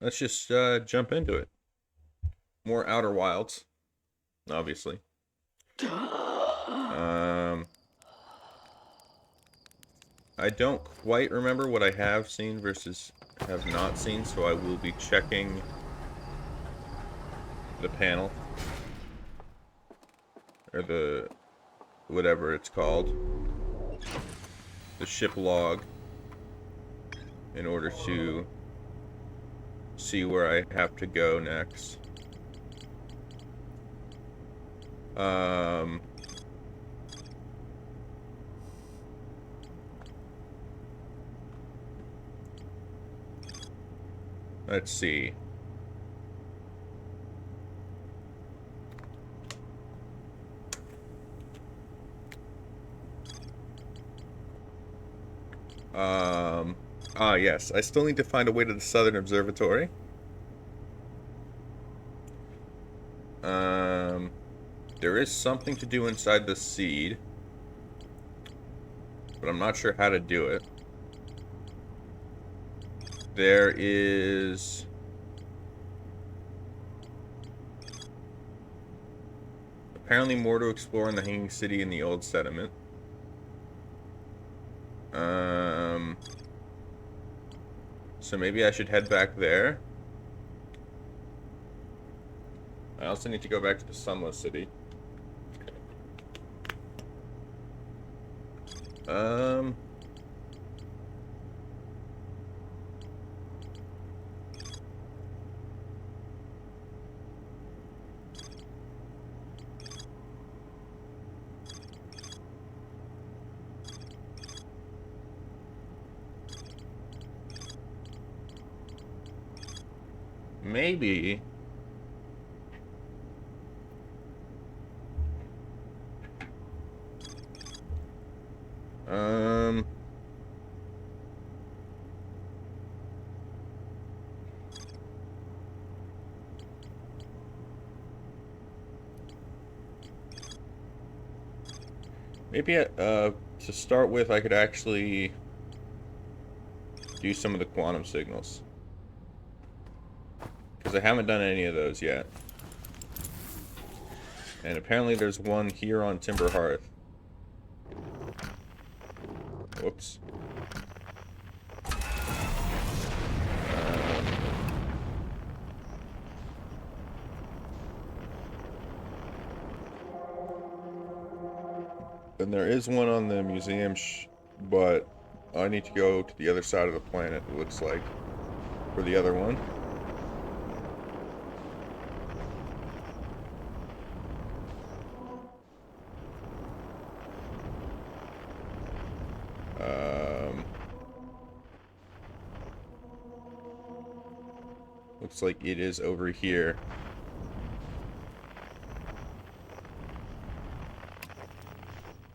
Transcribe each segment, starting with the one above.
let's just jump into it. More Outer Wilds, obviously. Um, I don't quite remember what I have seen versus have not seen, so I will be checking the panel or the whatever it's called, the ship log, in order to see where I have to go next. Um, let's see. Yes, I still need to find a way to the Southern Observatory. Um, there is something to do inside the seed, but I'm not sure how to do it. There is apparently more to explore in the Hanging City and the Old Settlement. Um, so maybe I should head back there. I also need to go back to the Sunless City. Um, maybe. Um, maybe to start with, I could actually do some of the quantum signals. Because I haven't done any of those yet. And apparently there's one here on Timber Hearth. Whoops. And there is one on the museum, but I need to go to the other side of the planet, it looks like, for the other one. Um, looks like it is over here.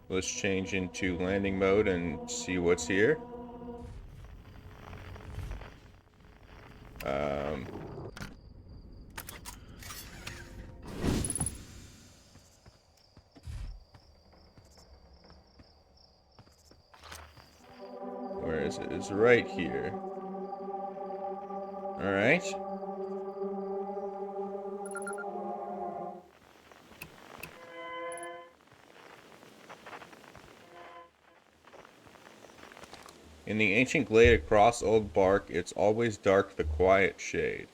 Let's change into landing mode and see what's here. Um, where is it? It's right here. Alright. In the ancient glade across old bark, it's always dark, the quiet shade.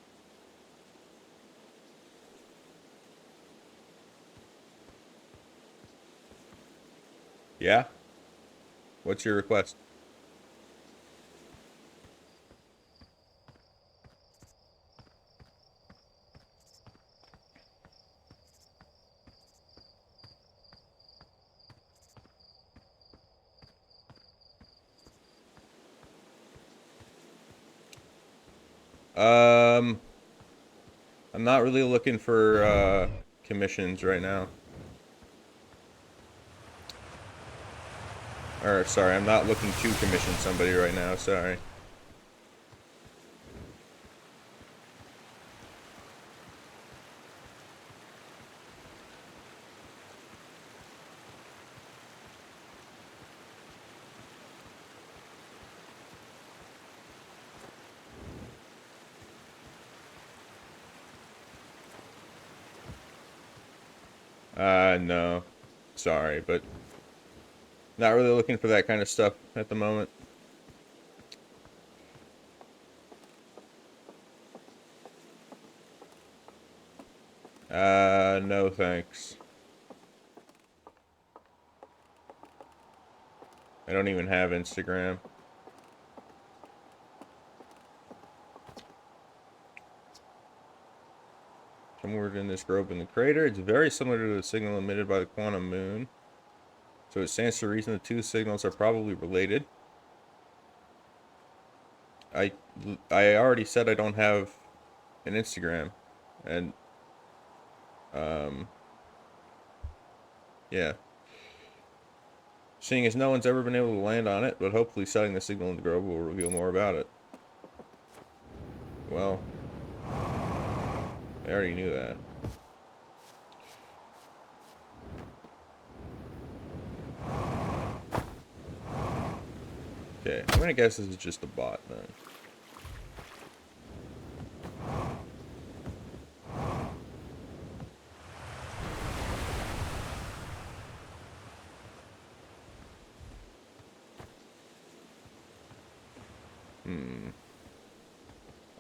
Yeah? What's your request? Um, I'm not really looking for commissions right now. Or, sorry, I'm not looking to commission somebody right now, sorry. No. Sorry, but not really looking for that kind of stuff at the moment. No thanks. I don't even have Instagram. Somewhere in this grove in the crater, it's very similar to the signal emitted by the quantum moon. So it stands to reason the two signals are probably related. I already said I don't have an Instagram. And, yeah. Seeing as no one's ever been able to land on it, but hopefully setting the signal in the grove will reveal more about it. Well, I already knew that. Okay, I'm gonna guess this is just a bot then.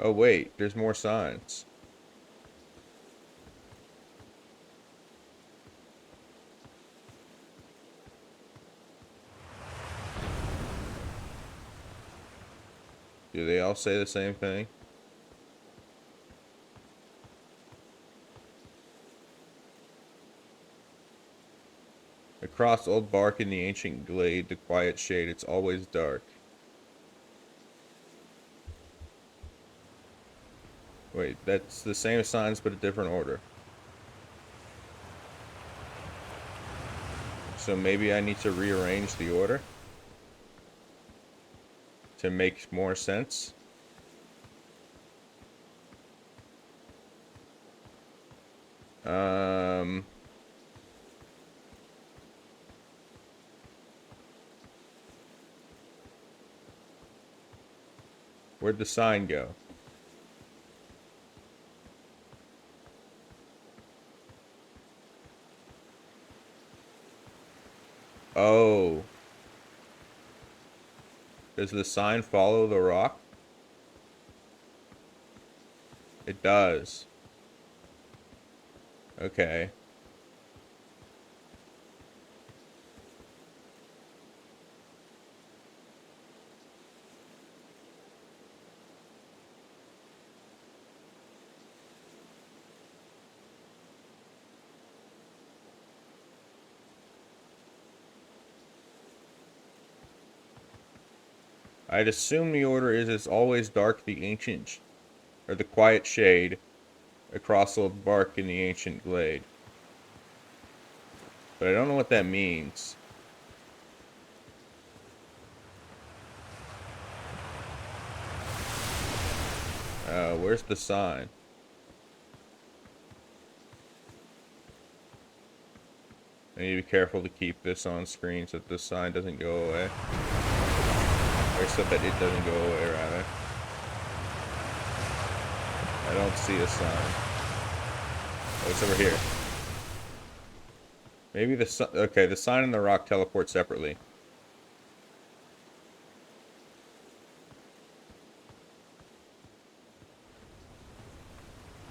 Oh wait, there's more signs. Do they all say the same thing? Across old bark in the ancient glade, the quiet shade, it's always dark. Wait, that's the same signs but a different order. So maybe I need to rearrange the order to make more sense. Where'd the sign go? Oh. Does the sign follow the rock? It does. Okay. I'd assume the order is it's always dark the ancient, or the quiet shade, across old bark in the ancient glade. But I don't know what that means. Where's the sign? I need to be careful to keep this on screen so that this sign doesn't go away. Or so that it doesn't go away, rather. I don't see a sign. Oh, it's over here. Maybe the okay, the sign and the rock teleport separately.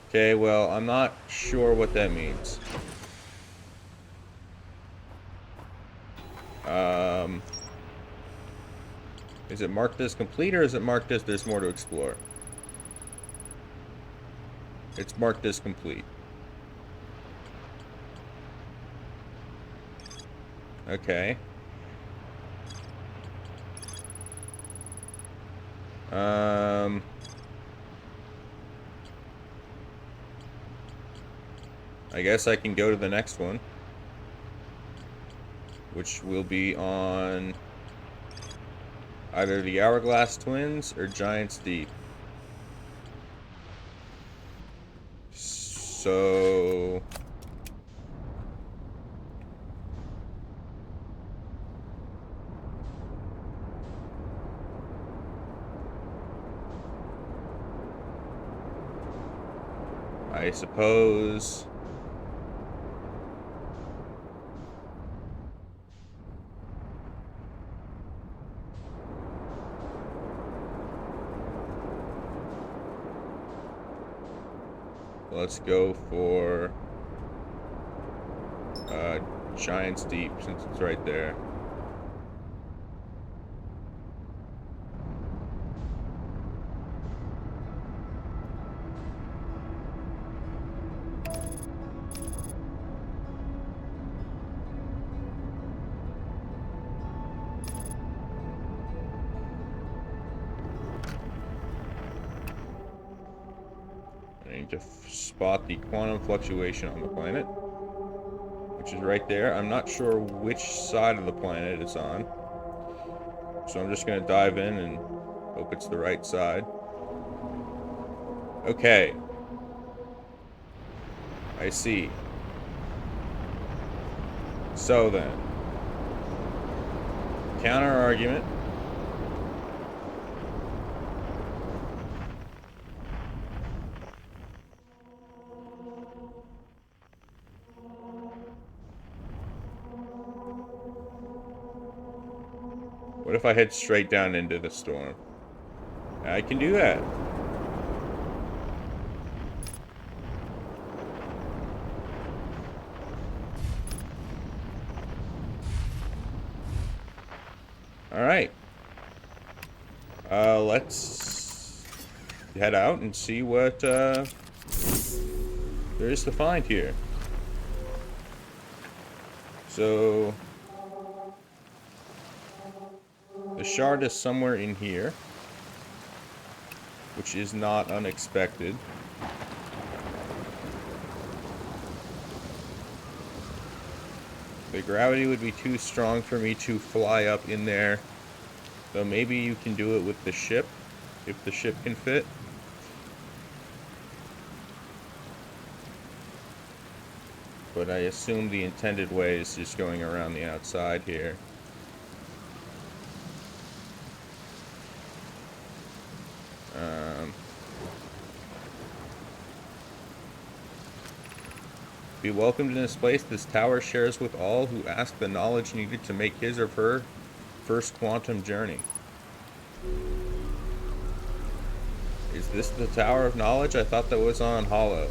Okay, well, I'm not sure what that means. Is it marked as complete or is it marked as there's more to explore? It's marked as complete. Okay. I guess I can go to the next one, which will be on either the Hourglass Twins or Giant's Deep. So I suppose Let's go for Giant's Deep, since it's right there. I need to spot the quantum fluctuation on the planet, which is right there. I'm not sure which side of the planet it's on, so I'm just going to dive in and hope it's the right side. Okay. I see. So then, counter argument. What if I head straight down into the storm? I can do that. Alright. Let's head out and see what there is to find here. So the shard is somewhere in here, which is not unexpected. The gravity would be too strong for me to fly up in there. So maybe you can do it with the ship, if the ship can fit. But I assume the intended way is just going around the outside here. Be welcomed in this place. This tower shares with all who ask the knowledge needed to make his or her first quantum journey. Is this the Tower of Knowledge? I thought that was on Hollow.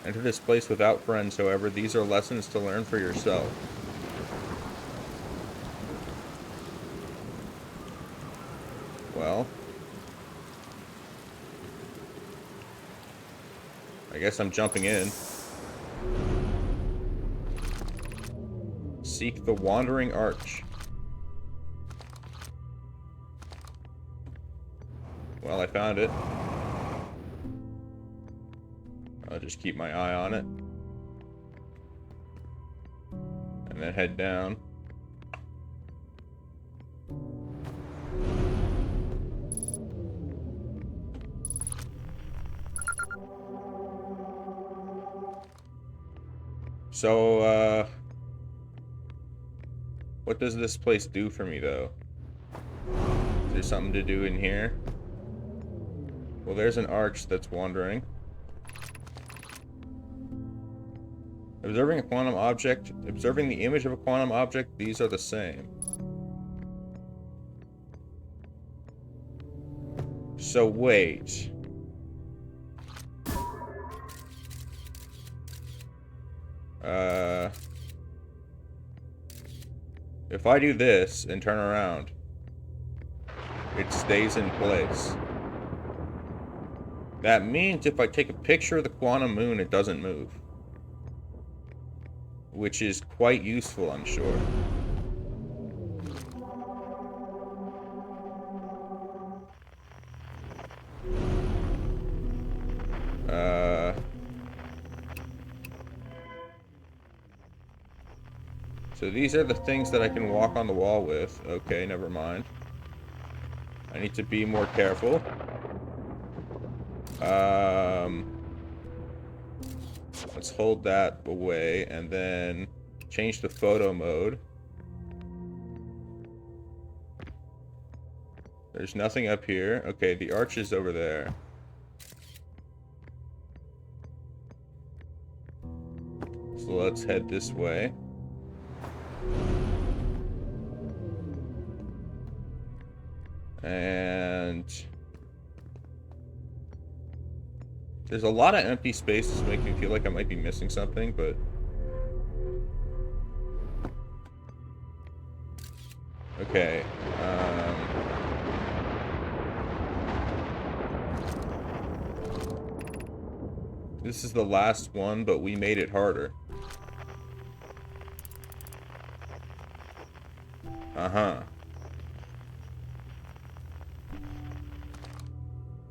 Enter this place without friends, however. These are lessons to learn for yourself. Well, I guess I'm jumping in. Seek the Wandering Arch. Well, I found it. I'll just keep my eye on it. And then head down. So, what does this place do for me, though? Is there something to do in here? Well, there's an arch that's wandering. Observing a quantum object, observing the image of a quantum object, these are the same. So wait. If I do this and turn around, it stays in place. That means if I take a picture of the quantum moon, it doesn't move. Which is quite useful, I'm sure. So these are the things that I can walk on the wall with. Okay, never mind. I need to be more careful. Let's hold that away and then change the photo mode. There's nothing up here. Okay, the arch is over there. So let's head this way. And there's a lot of empty spaces making me feel like I might be missing something, but okay. This is the last one, but we made it harder. Uh-huh.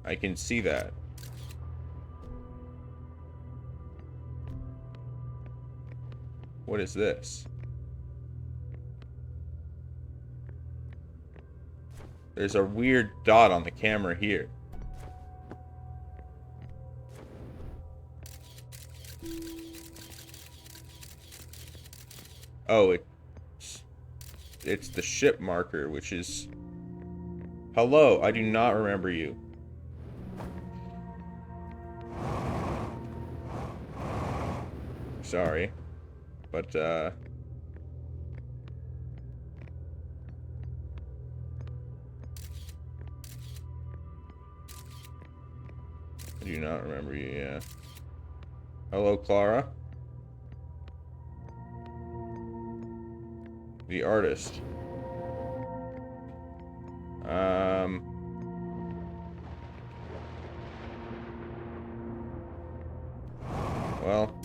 I can see that. What is this? There's a weird dot on the camera here. Oh, it's the ship marker, which is... Hello, I do not remember you. Sorry. But, I do not remember you, yeah. Hello, Clara. The artist. Well,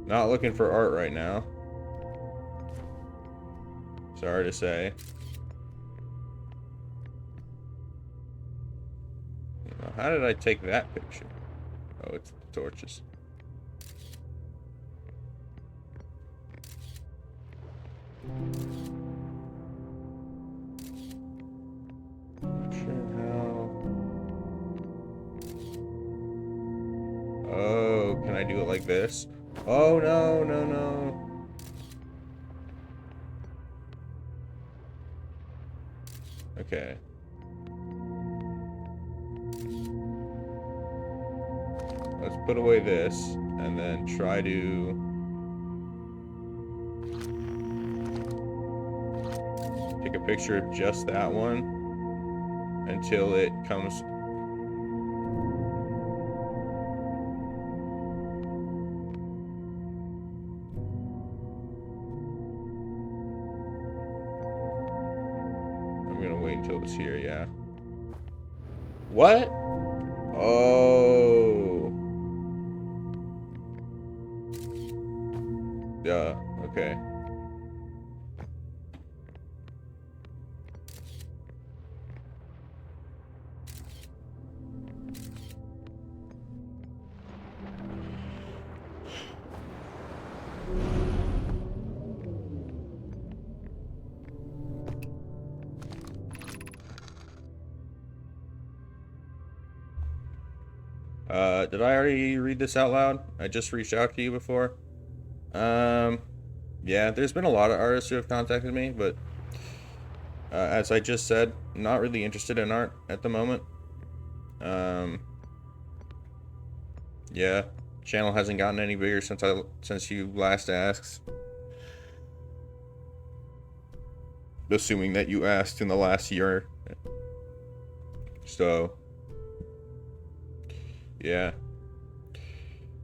not looking for art right now. Sorry to say. How did I take that picture? Oh, it's the torches. Not sure how. Oh, can I do it like this? Oh, no, no, no. Okay. Let's put away this, and then try to... take a picture of just that one until it comes... I'm gonna wait until it's here, yeah. What? Oh... Duh, okay. Did I already read this out loud? I just reached out to you before. Yeah, there's been a lot of artists who have contacted me, but as I just said, not really interested in art at the moment. Yeah, channel hasn't gotten any bigger since you last asked. Assuming that you asked in the last year. So, yeah.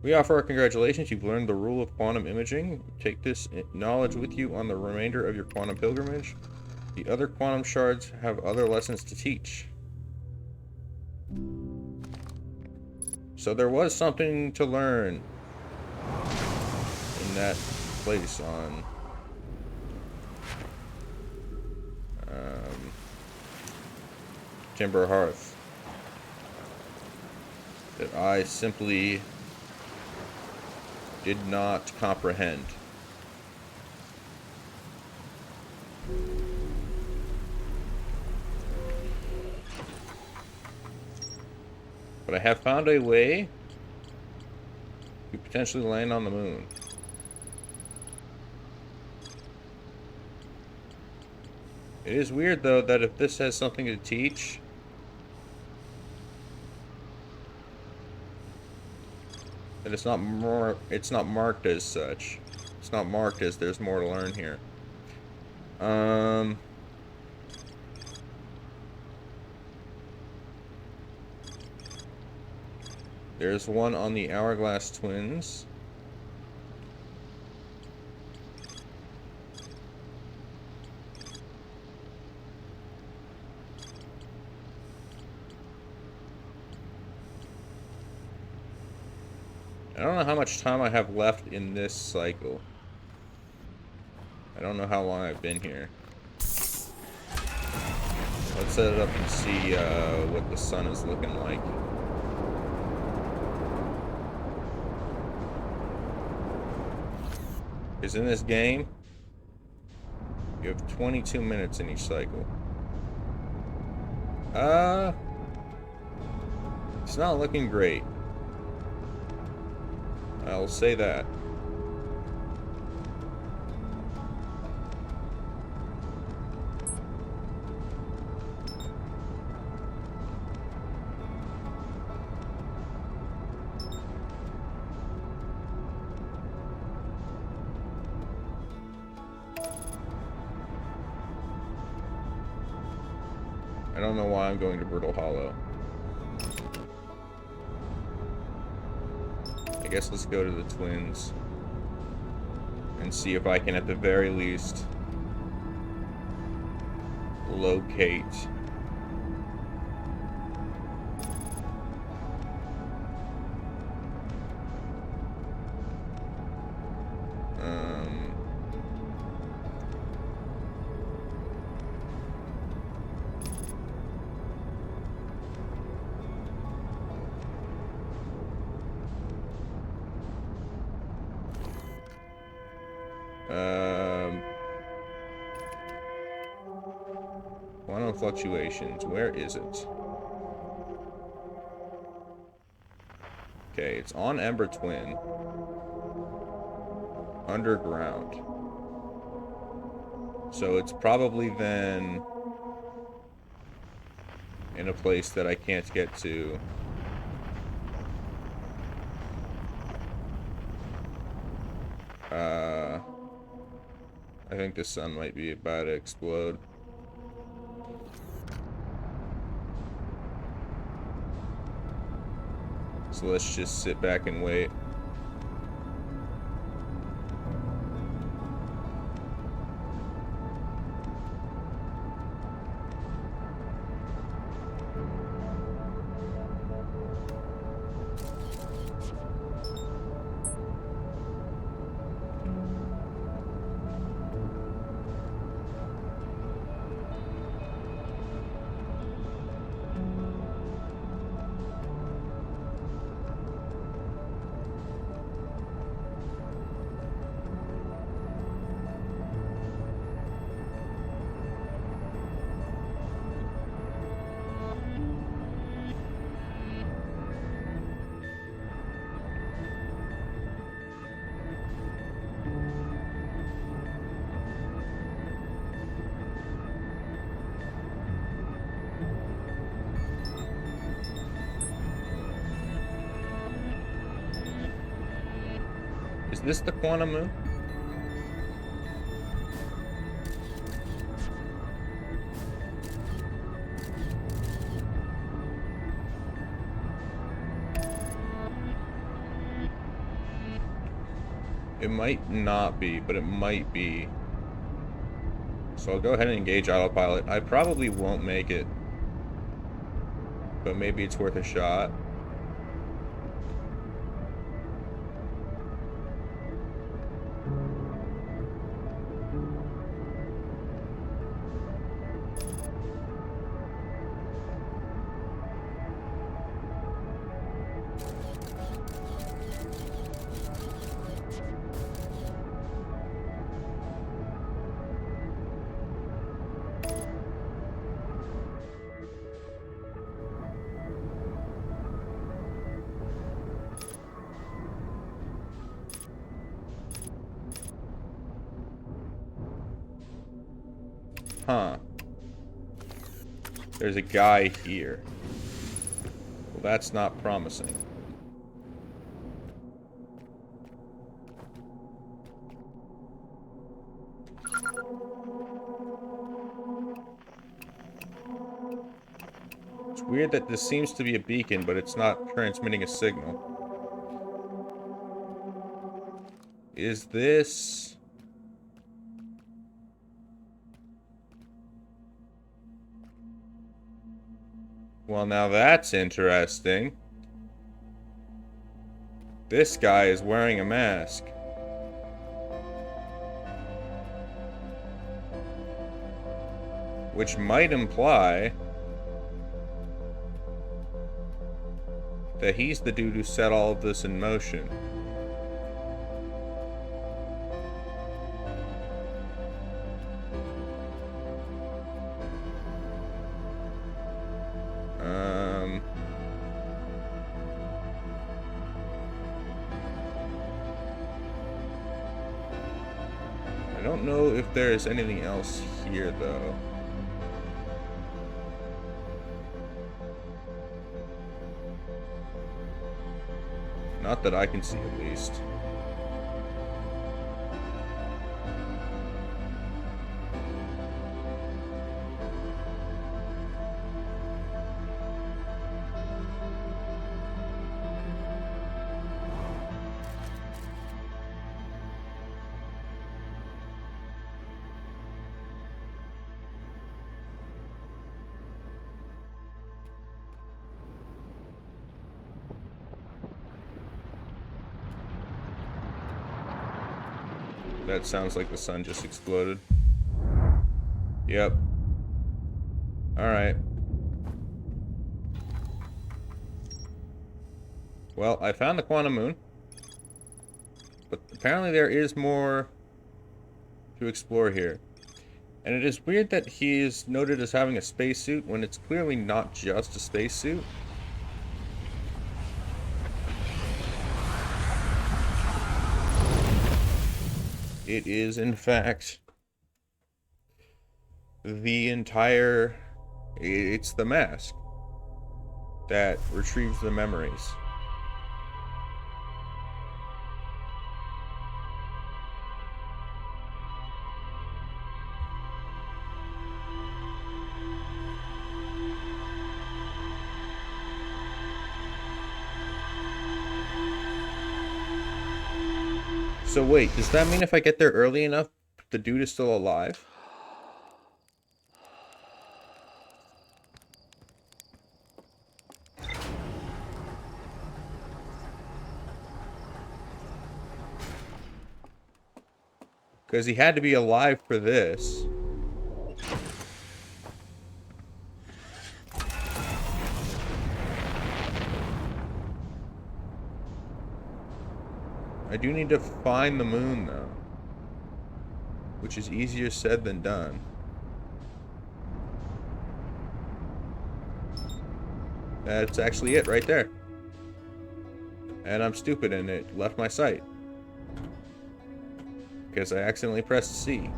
We offer our congratulations. You've learned the rule of quantum imaging. Take this knowledge with you on the remainder of your quantum pilgrimage. The other quantum shards have other lessons to teach. So there was something to learn in that place on Timber Hearth that I simply did not comprehend. But I have found a way to potentially land on the moon. It is weird, though, that if this has something to teach... But it's not marked as such. It's not marked as there's more to learn here. There's one on the Hourglass Twins. I don't know how much time I have left in this cycle. I don't know how long I've been here. Let's set it up and see what the sun is looking like. Because in this game, you have 22 minutes in each cycle. It's not looking great. I'll say that. I don't know why I'm going to Brittle Hollow. I guess let's go to the Twins and see if I can, at the very least, locate quantum fluctuations. Where is it? Okay, it's on Ember Twin. Underground. So it's probably then in a place that I can't get to. I think the sun might be about to explode. So let's just sit back and wait. Is this the Quantum Moon? It might not be, but it might be. So I'll go ahead and engage autopilot. I probably won't make it, but maybe it's worth a shot. Huh. There's a guy here. Well, that's not promising. It's weird that this seems to be a beacon, but it's not transmitting a signal. Is this... Well, now that's interesting. This guy is wearing a mask. Which might imply that he's the dude who set all of this in motion. I don't know if there's anything else here, though. Not that I can see, at least. That sounds like the sun just exploded. Yep. Alright. Well, I found the quantum moon. But apparently there is more to explore here. And it is weird that he is noted as having a spacesuit when it's clearly not just a spacesuit. It is, in fact, the entire... It's the mask that retrieves the memories. So wait, does that mean if I get there early enough, the dude is still alive? Because he had to be alive for this. I do need to find the moon, though. Which is easier said than done. That's actually it right there. And I'm stupid and it left my sight. Because I accidentally pressed C.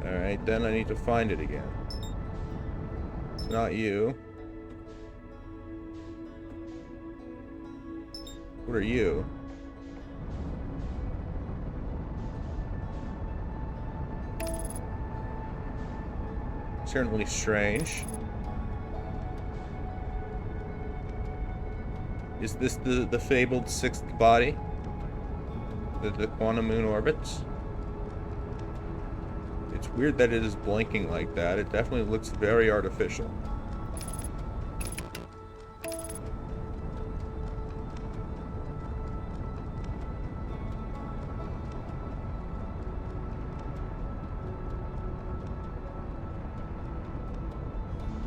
Alright, then I need to find it again. It's not you. What are you? Certainly strange. Is this the fabled sixth body that the quantum moon orbits? It's weird that it is blinking like that. It definitely looks very artificial.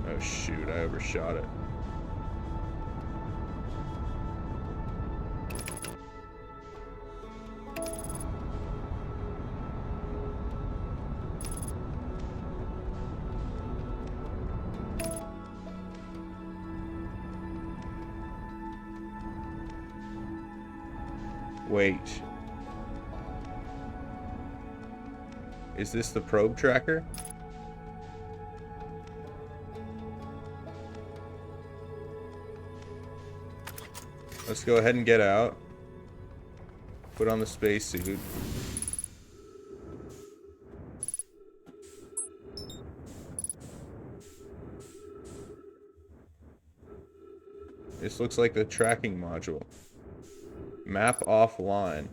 Oh shoot, I overshot it. Wait. Is this the probe tracker? Let's go ahead and get out. Put on the spacesuit. This looks like the tracking module. Map offline.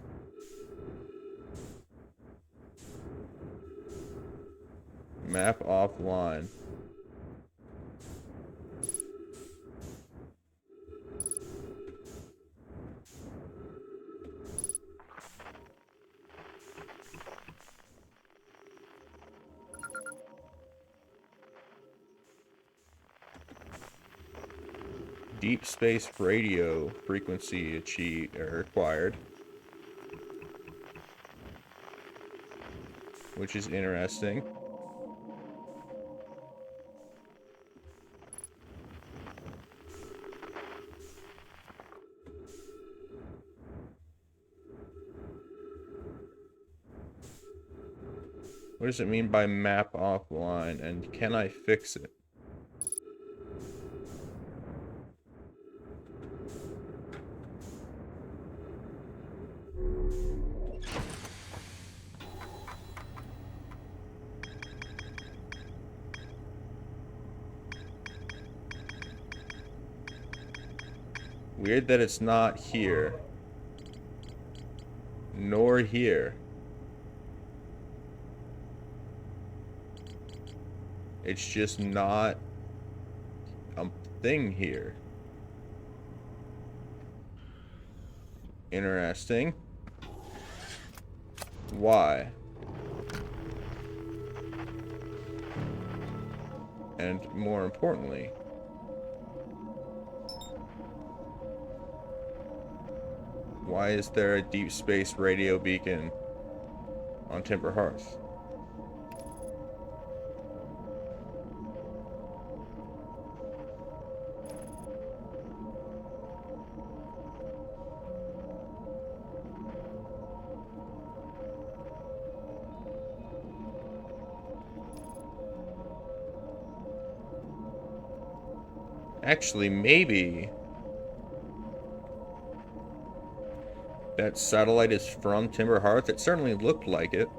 Map offline. Deep space radio frequency achieved or acquired, which is interesting. What does it mean by map offline, and can I fix it? Weird that it's not here. Nor here. It's just not a thing here. Interesting. Why? And more importantly, why is there a deep space radio beacon on Timber Hearth? Actually, maybe that satellite is from Timber Hearth. It certainly looked like it.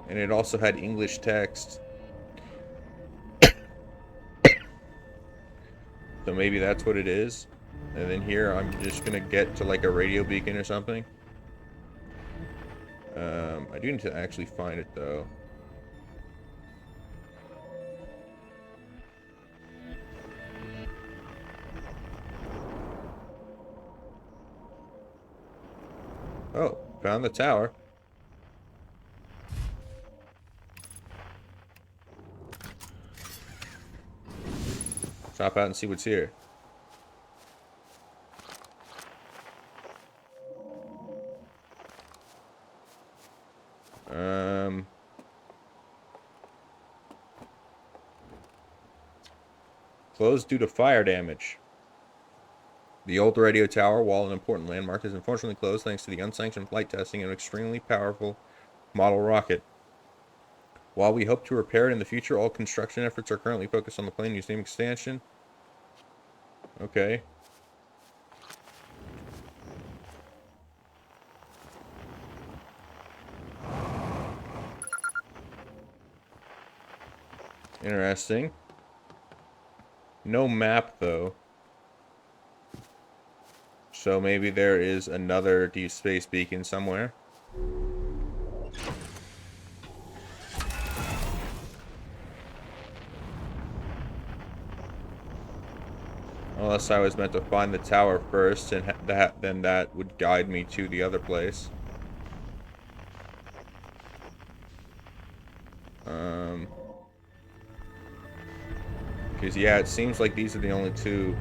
And it also had English text. So maybe that's what it is. And then here I'm just gonna get to like a radio beacon or something. I do need to actually find it though. Oh, found the tower. Stop out and see what's here. Closed due to fire damage. The old radio tower, while an important landmark, is unfortunately closed thanks to the unsanctioned flight testing of an extremely powerful model rocket. While we hope to repair it in the future, all construction efforts are currently focused on the plane museum expansion. Okay. Interesting. No map, though. So maybe there is another deep space beacon somewhere. Unless I was meant to find the tower first, and then that would guide me to the other place. Because, yeah, it seems like these are the only two.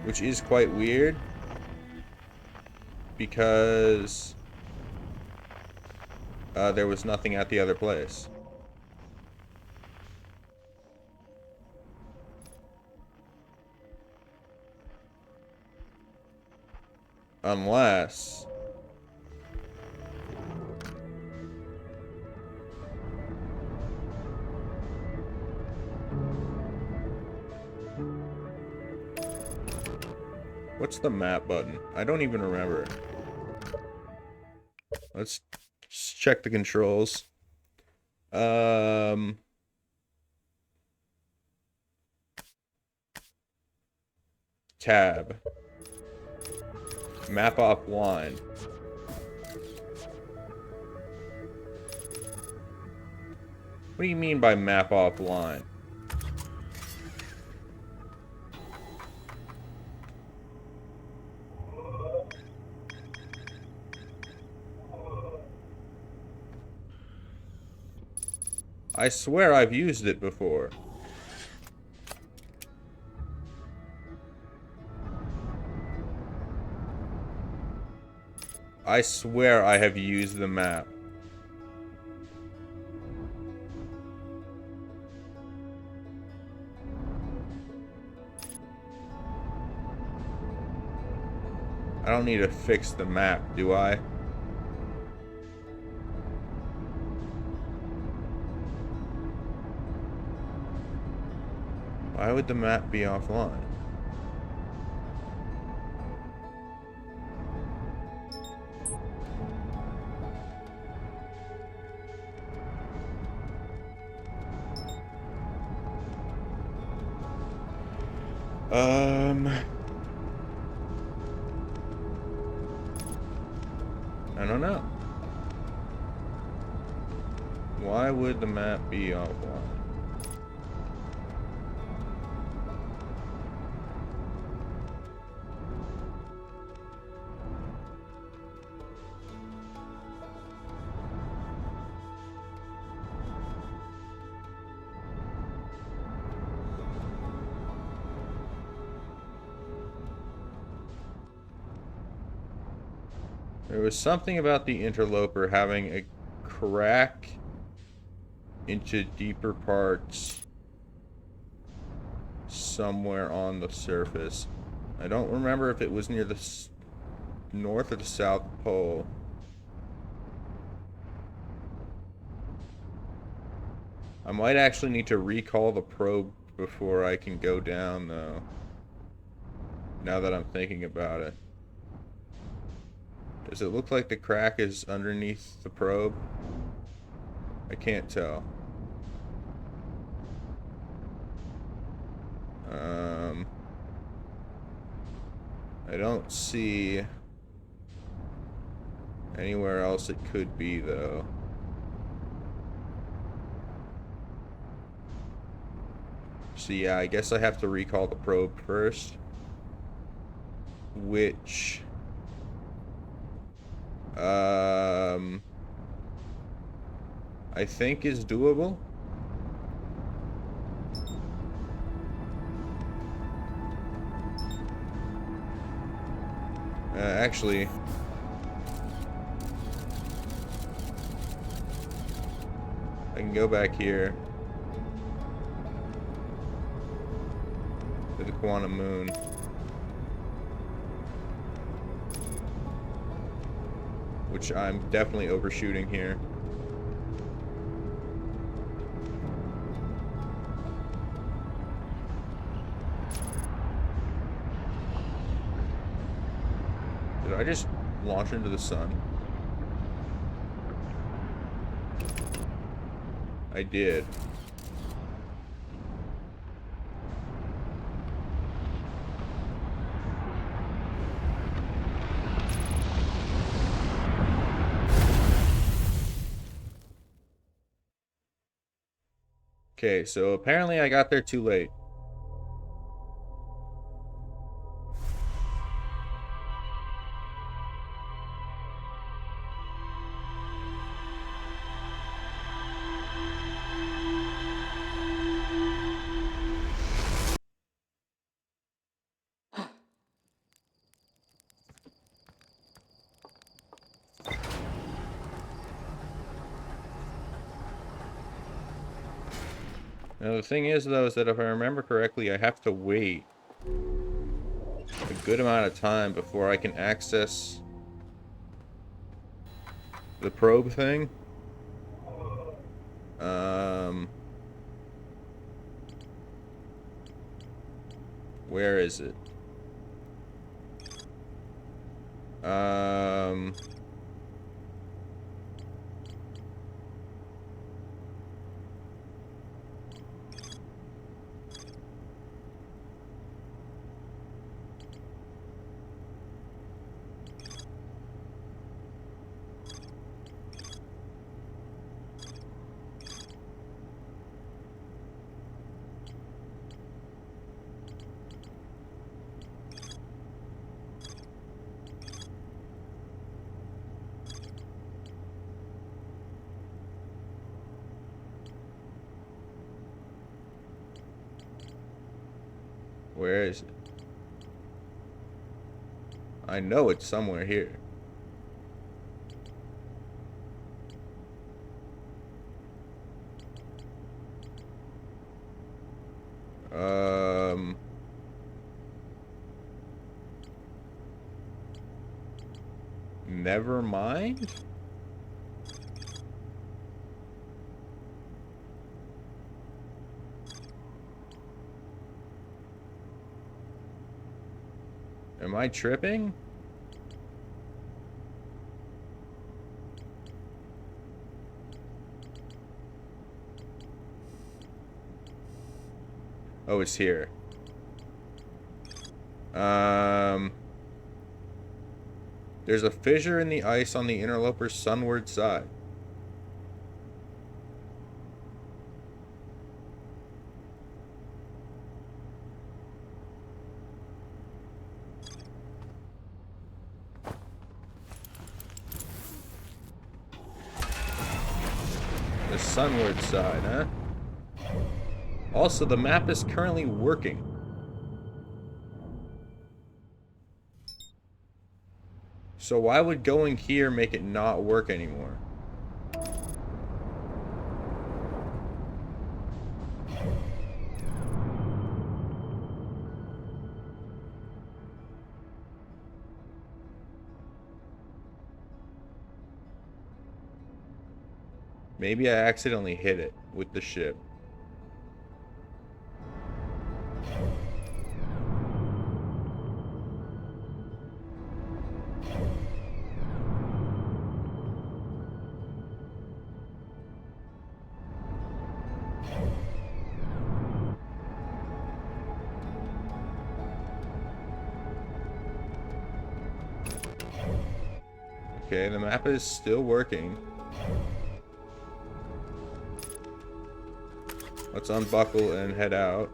Which is quite weird. Because there was nothing at the other place. Unless... What's the map button? I don't even remember. Let's check the controls. tab. Map offline. What do you mean by map offline? I swear I've used it before. I swear I have used the map. I don't need to fix the map, do I? Why would the map be offline? I don't know. Why would the map be offline? There was something about the interloper having a crack into deeper parts somewhere on the surface. I don't remember if it was near the North or the South Pole. I might actually need to recall the probe before I can go down, though. Now that I'm thinking about it. Does it look like the crack is underneath the probe? I can't tell. I don't see anywhere else it could be, though. So yeah, I guess I have to recall the probe first. Which... I think is doable. Actually... I can go back here to the Quantum Moon. Which I'm definitely overshooting here. Did I just launch into the sun? I did. Okay, so apparently I got there too late. Now the thing is, though, is that if I remember correctly, I have to wait a good amount of time before I can access the probe thing. Where is it? Where is it? I know it's somewhere here. Never mind. Am I tripping? Oh, it's here. There's a fissure in the ice on the interloper's sunward side. The sunward side, huh? Also, the map is currently working. So why would going here make it not work anymore? Maybe I accidentally hit it with the ship. Okay, the map is still working. Let's unbuckle and head out.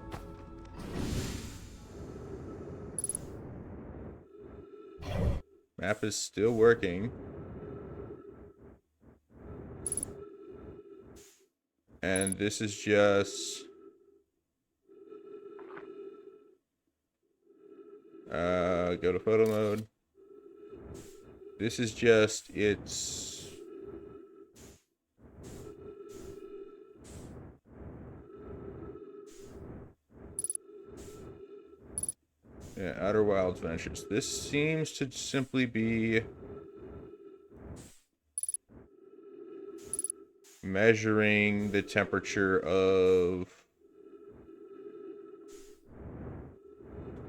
Map is still working. And this is just... go to photo mode. This is just its... Yeah, Outer Wilds Ventures. This seems to simply be measuring the temperature of...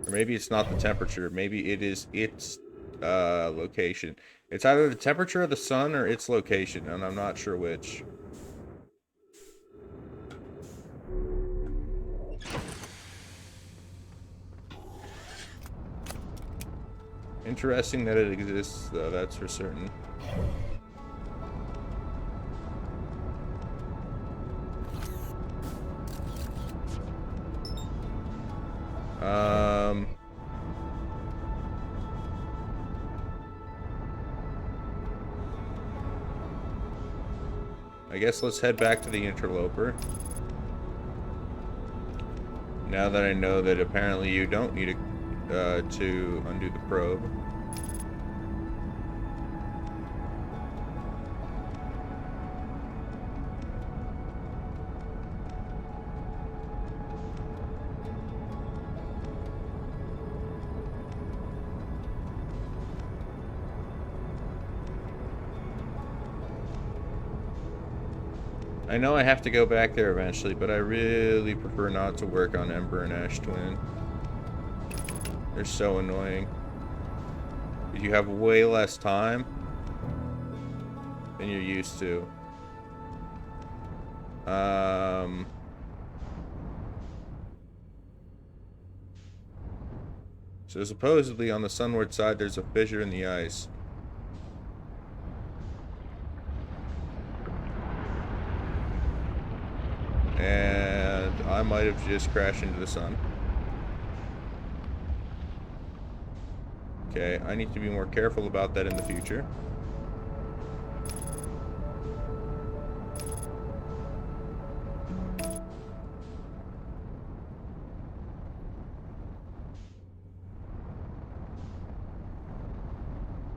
Or maybe it's not the temperature. Maybe it is its location. It's either the temperature of the sun or its location, and I'm not sure which. Interesting that it exists, though, that's for certain. I guess let's head back to the interloper. Now that I know that apparently you don't need to undo the probe. I know I have to go back there eventually, but I really prefer not to work on Ember and Ash Twin. They're so annoying. You have way less time than you're used to. So supposedly on the sunward side there's a fissure in the ice. And I might have just crashed into the sun. Okay, I need to be more careful about that in the future.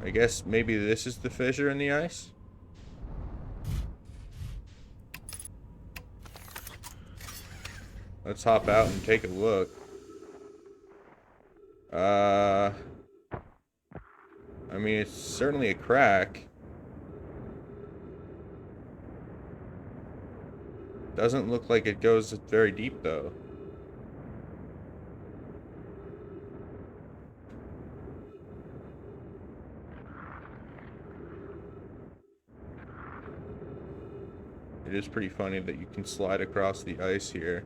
I guess maybe this is the fissure in the ice? Let's hop out and take a look. I mean, it's certainly a crack. Doesn't look like it goes very deep, though. It is pretty funny that you can slide across the ice here.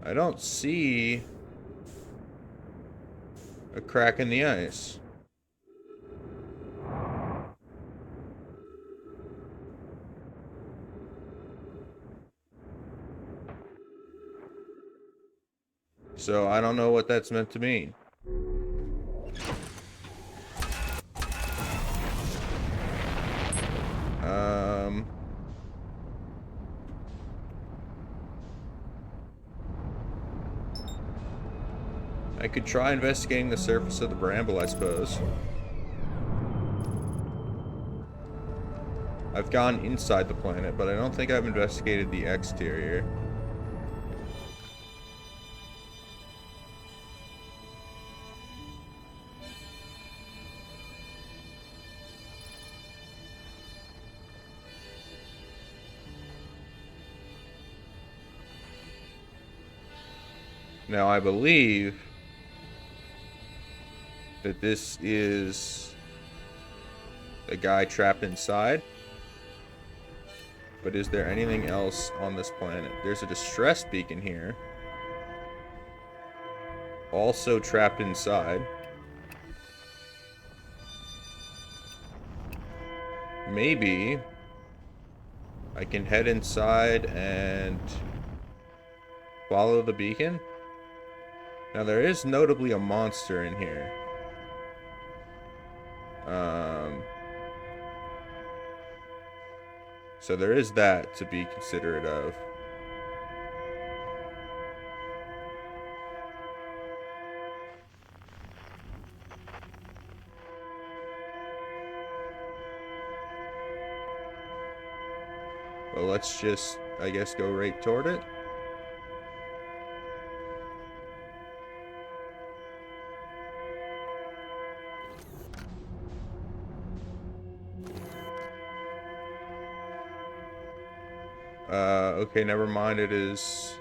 I don't see a crack in the ice. So I don't know what that's meant to mean. I could try investigating the surface of the bramble, I suppose. I've gone inside the planet, but I don't think I've investigated the exterior. Now, I believe that this is a guy trapped inside. But is there anything else on this planet? There's a distress beacon here. Also trapped inside. Maybe I can head inside and follow the beacon. Now there is notably a monster in here. So there is that to be considerate of. Well, let's just, I guess, go right toward it. Okay, never mind. It is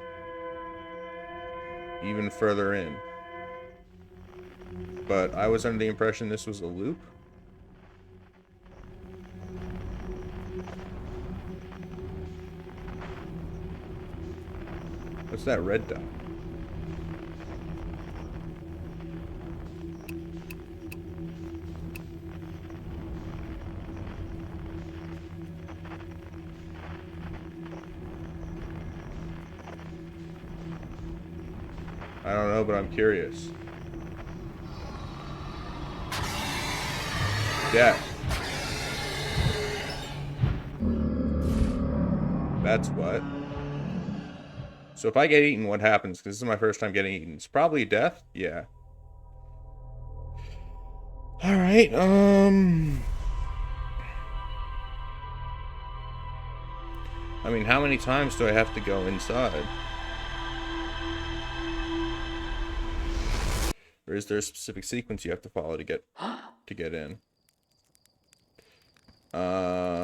even further in. But I was under the impression this was a loop. What's that red dot? I don't know, but I'm curious. Death. That's what. So if I get eaten, what happens? Because this is my first time getting eaten. It's probably death? Yeah. Alright, I mean, how many times do I have to go inside? Or is there a specific sequence you have to follow to get in? I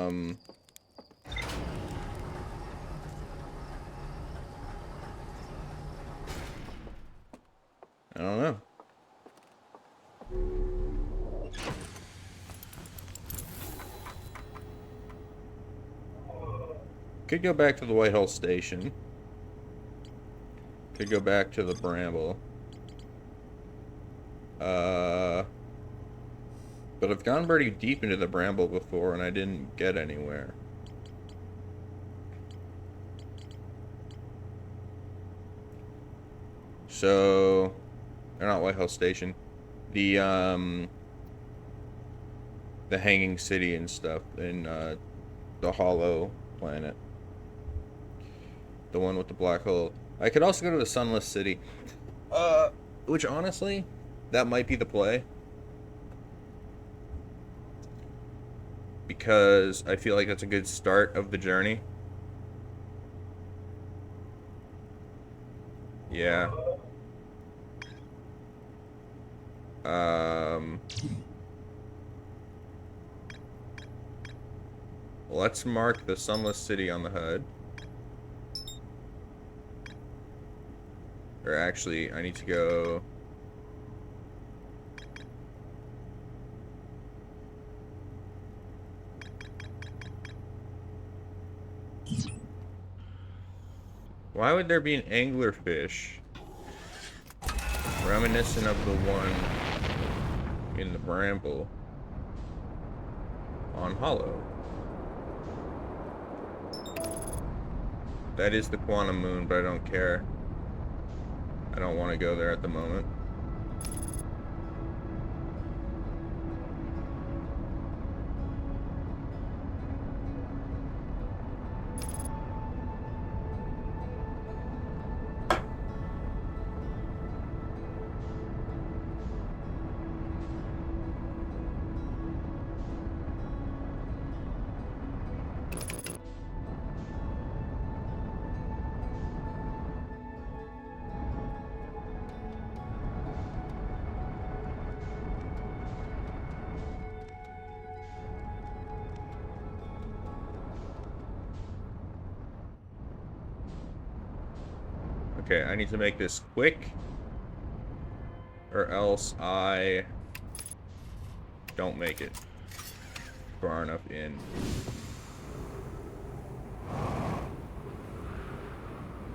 don't know. Could go back to the Whitehall Station. Could go back to the Bramble. But I've gone pretty deep into the Bramble before and I didn't get anywhere. So, or not Whitehall Station. The the Hanging City and stuff in the Hollow planet. The one with the black hole. I could also go to the Sunless City. Which honestly, that might be the play. Because I feel like that's a good start of the journey. Yeah. Let's mark the Sunless City on the HUD. Or actually, I need to go... Why would there be an anglerfish reminiscent of the one in the bramble on Hollow? That is the Quantum Moon, but I don't care. I don't want to go there at the moment. Okay, I need to make this quick, or else I don't make it far enough in.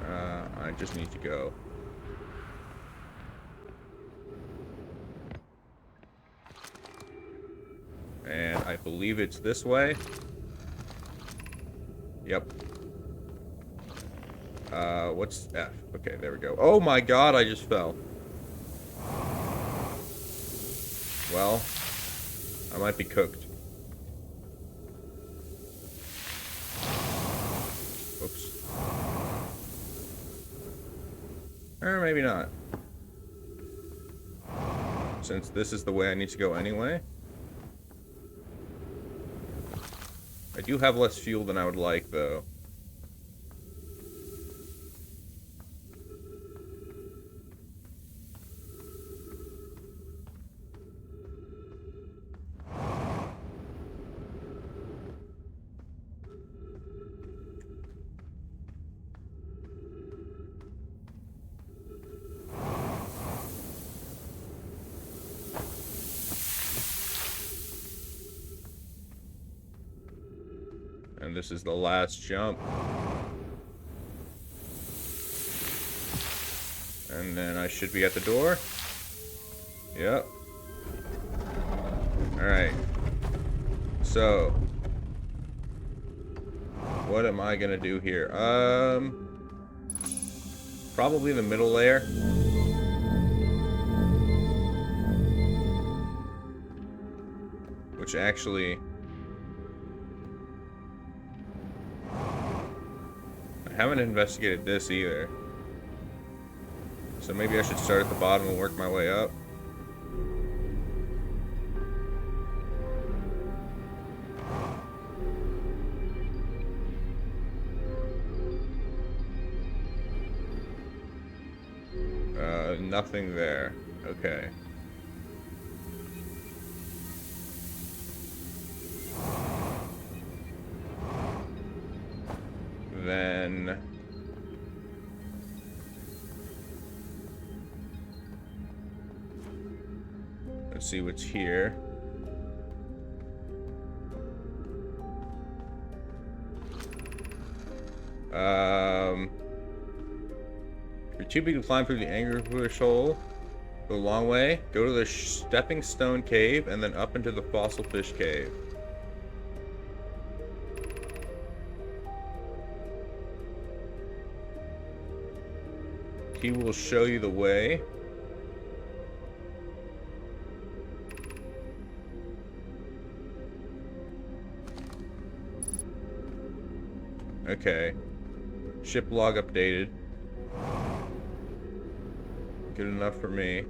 I just need to go. And I believe it's this way. Yep. What's F? Okay, there we go. Oh my god, I just fell. Well, I might be cooked. Oops. Or maybe not. Since this is the way I need to go anyway. I do have less fuel than I would like, though. And this is the last jump. And then I should be at the door. Yep. Alright. So, what am I gonna do here? Probably the middle layer. Which actually... I haven't investigated this either. So maybe I should start at the bottom and work my way up. Nothing there. Okay. Then... let's see what's here. If you're too big to climb through the anglerfish hole, go a long way. Go to the stepping stone cave and then up into the fossil fish cave. He will show you the way. Okay. Ship log updated. Good enough for me.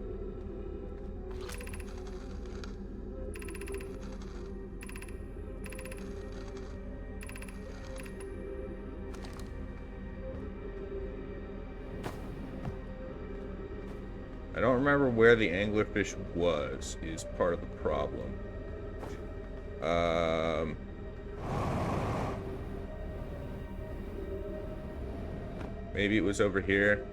I don't remember where the anglerfish was, is part of the problem. Maybe it was over here.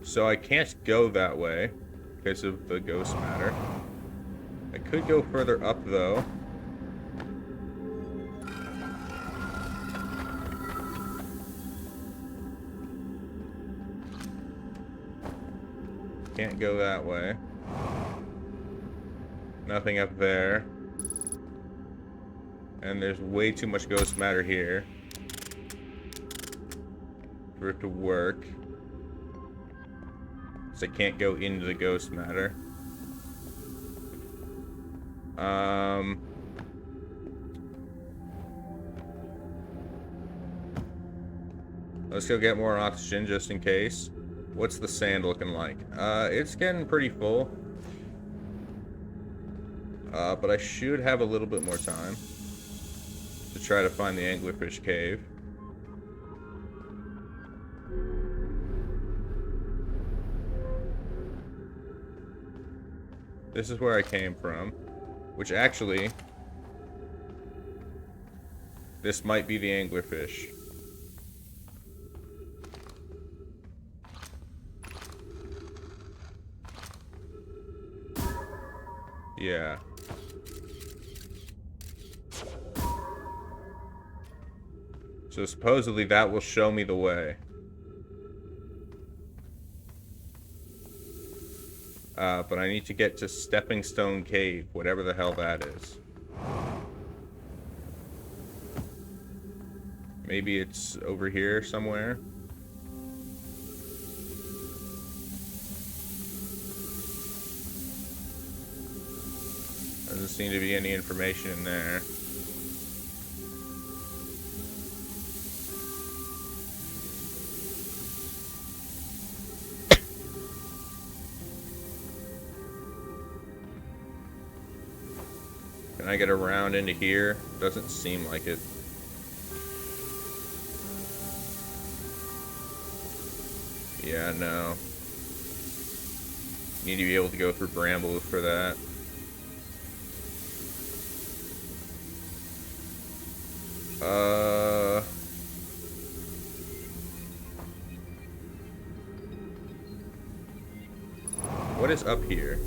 So I can't go that way because of the ghost matter. I could go further up, though. Can't go that way. Nothing up there. And there's way too much ghost matter here for it to work. So I can't go into the ghost matter. Let's go get more oxygen just in case. What's the sand looking like? It's getting pretty full. But I should have a little bit more time to try to find the anglerfish cave. This is where I came from, which actually, this might be the anglerfish. Yeah. So supposedly that will show me the way. But I need to get to Stepping Stone Cave, whatever the hell that is. Maybe it's over here somewhere. Doesn't seem to be any information in there. Can I get around into here? Doesn't seem like it. Yeah, no. Need to be able to go through brambles for that. What is up here?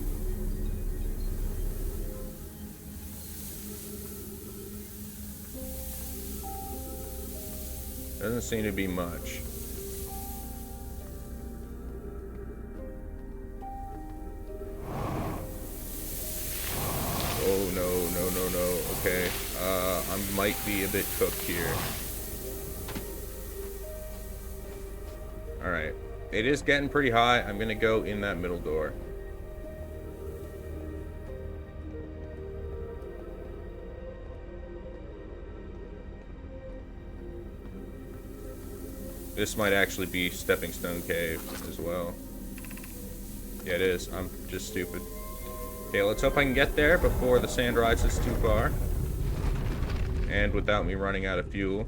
Doesn't seem to be much. Oh, no. Okay. I might be a bit cooked here. Alright. It is getting pretty high. I'm gonna go in that middle door. This might actually be Stepping Stone Cave as well. Yeah, it is. I'm just stupid. Okay, let's hope I can get there before the sand rises too far. And without me running out of fuel.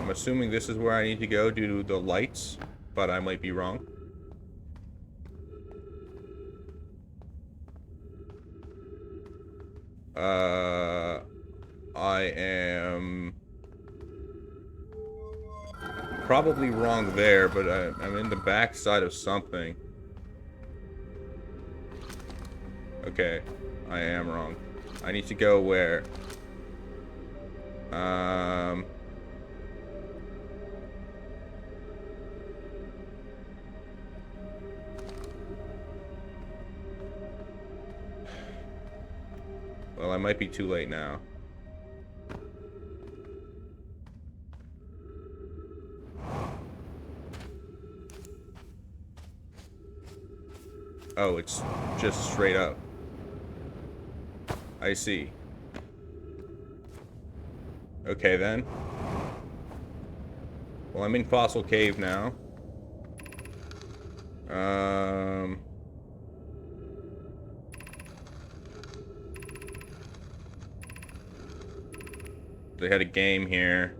I'm assuming this is where I need to go due to the lights, but I might be wrong. I am probably wrong there, but I'm in the back side of something. Okay, I am wrong. I need to go where? Well, I might be too late now. Oh, it's just straight up. I see. Okay, then. Well, I'm in Fossil Cave now. They had a game here.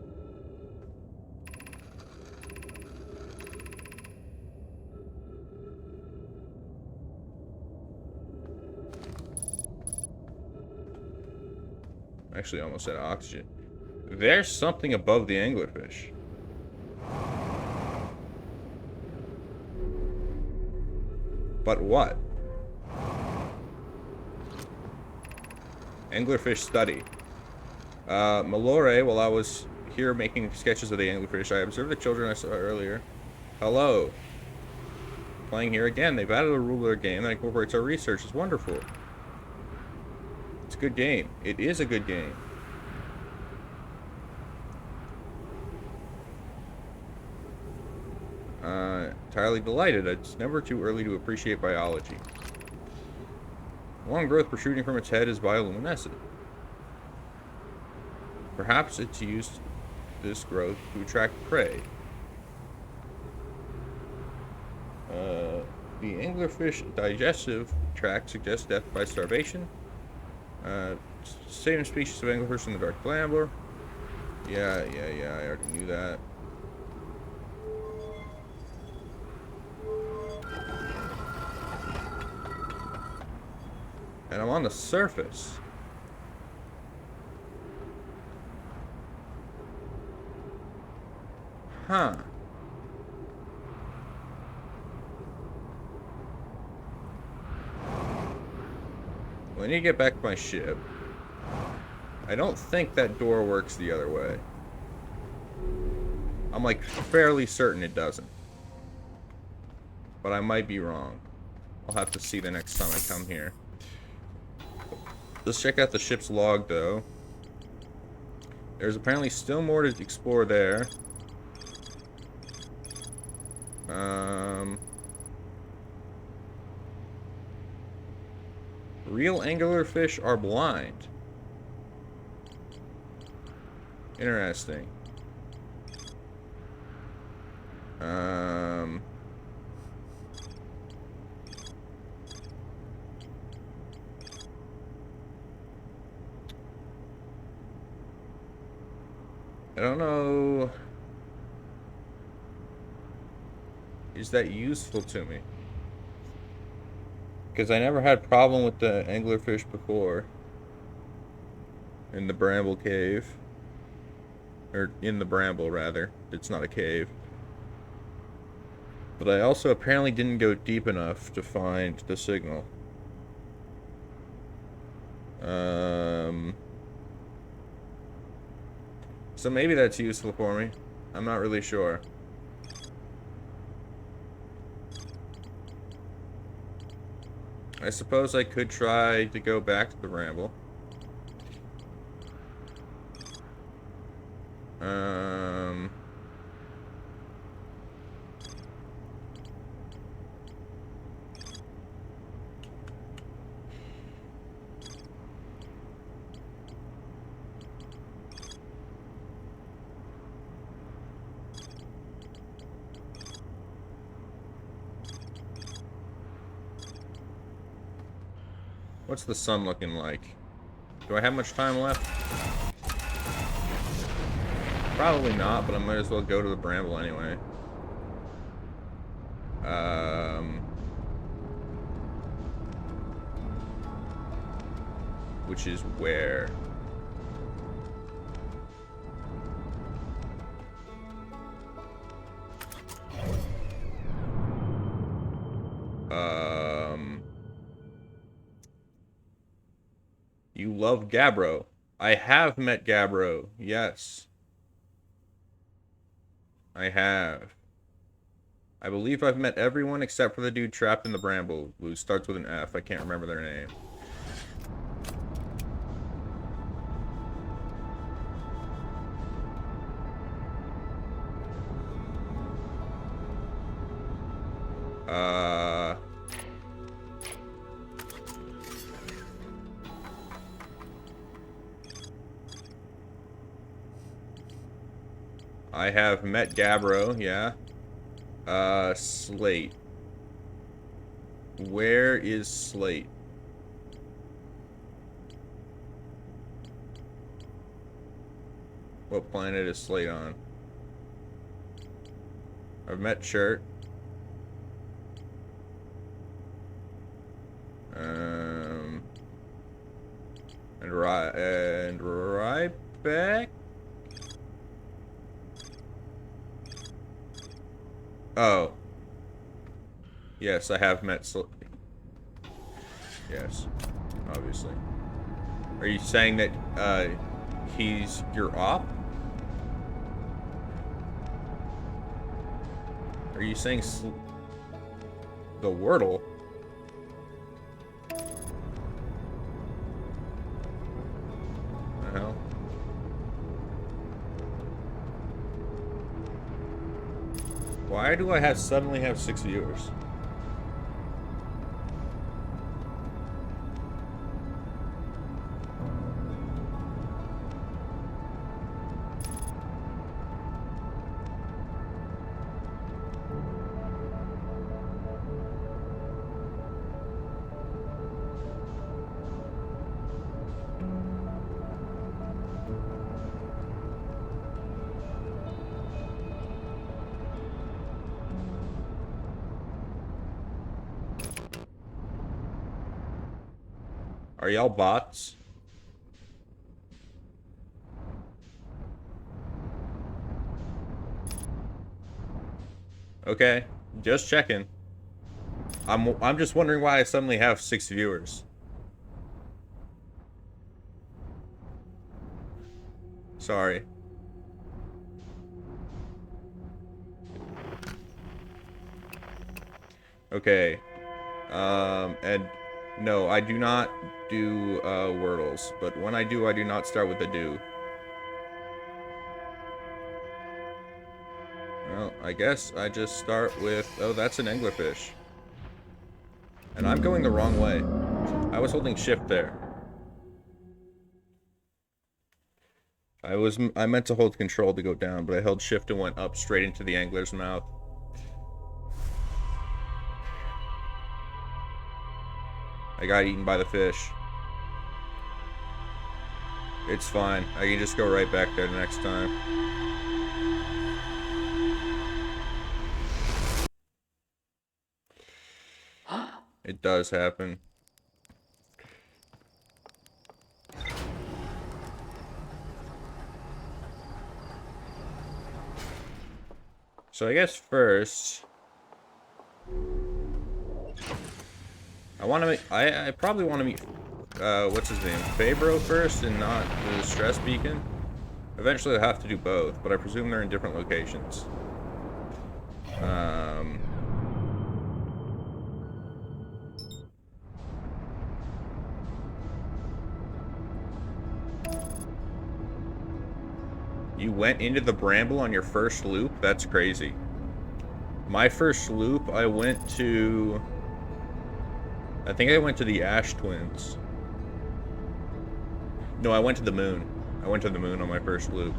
Actually, almost had oxygen. There's something above the anglerfish. But what? Anglerfish study. Malore, while I was here making sketches of the anglerfish, I observed the children I saw earlier. Hello. Playing here again. They've added a rule to their game that incorporates our research. It's wonderful. It's a good game. It is a good game. Entirely delighted. It's never too early to appreciate biology. Long growth protruding from its head is bioluminescent. Perhaps it's used this growth to attract prey. The anglerfish digestive tract suggests death by starvation. Same species of anglerfish in the dark Glambler. Yeah, I already knew that. And I'm on the surface. Huh. Well, I need to get back to my ship. I don't think that door works the other way. I'm like fairly certain it doesn't. But I might be wrong. I'll have to see the next time I come here. Let's check out the ship's log, though. There's apparently still more to explore there. Real anglerfish are blind. Interesting. I don't know. Is that useful to me? Because I never had problem with the anglerfish before. In the bramble cave. Or in the bramble, rather. It's not a cave. But I also apparently didn't go deep enough to find the signal. So maybe that's useful for me. I'm not really sure. I suppose I could try to go back to the ramble. What's the sun looking like? Do I have much time left? Probably not, but I might as well go to the bramble anyway. Which is where? You love Gabbro. I have met Gabbro. Yes. I have. I believe I've met everyone except for the dude trapped in the bramble who starts with an F. I can't remember their name. Uh... I have met Gabbro, yeah. Slate. Where is Slate? What planet is Slate on? I've met Chert. And Ryback? Oh. Yes, I have met Yes, obviously. Are you saying that, he's your op? Are you saying the Wordle? The hell? Why do I suddenly have 6 viewers? Are y'all bots? Okay, just checking. I'm just wondering why I suddenly have 6 viewers. Sorry. Okay. And no, I do not do Wordles, but when I do not start with a do. Well, I guess I just start with, oh, that's an anglerfish. And I'm going the wrong way. I was holding shift there. I meant to hold control to go down, but I held shift and went up straight into the angler's mouth. I got eaten by the fish. It's fine. I can just go right back there the next time. It does happen. So I guess first, I probably want to meet, what's his name? Fabro first and not the stress beacon. Eventually I'll have to do both, but I presume they're in different locations. You went into the bramble on your first loop? That's crazy. My first loop, I think I went to the Ash Twins. No, I went to the moon. I went to the moon on my first loop.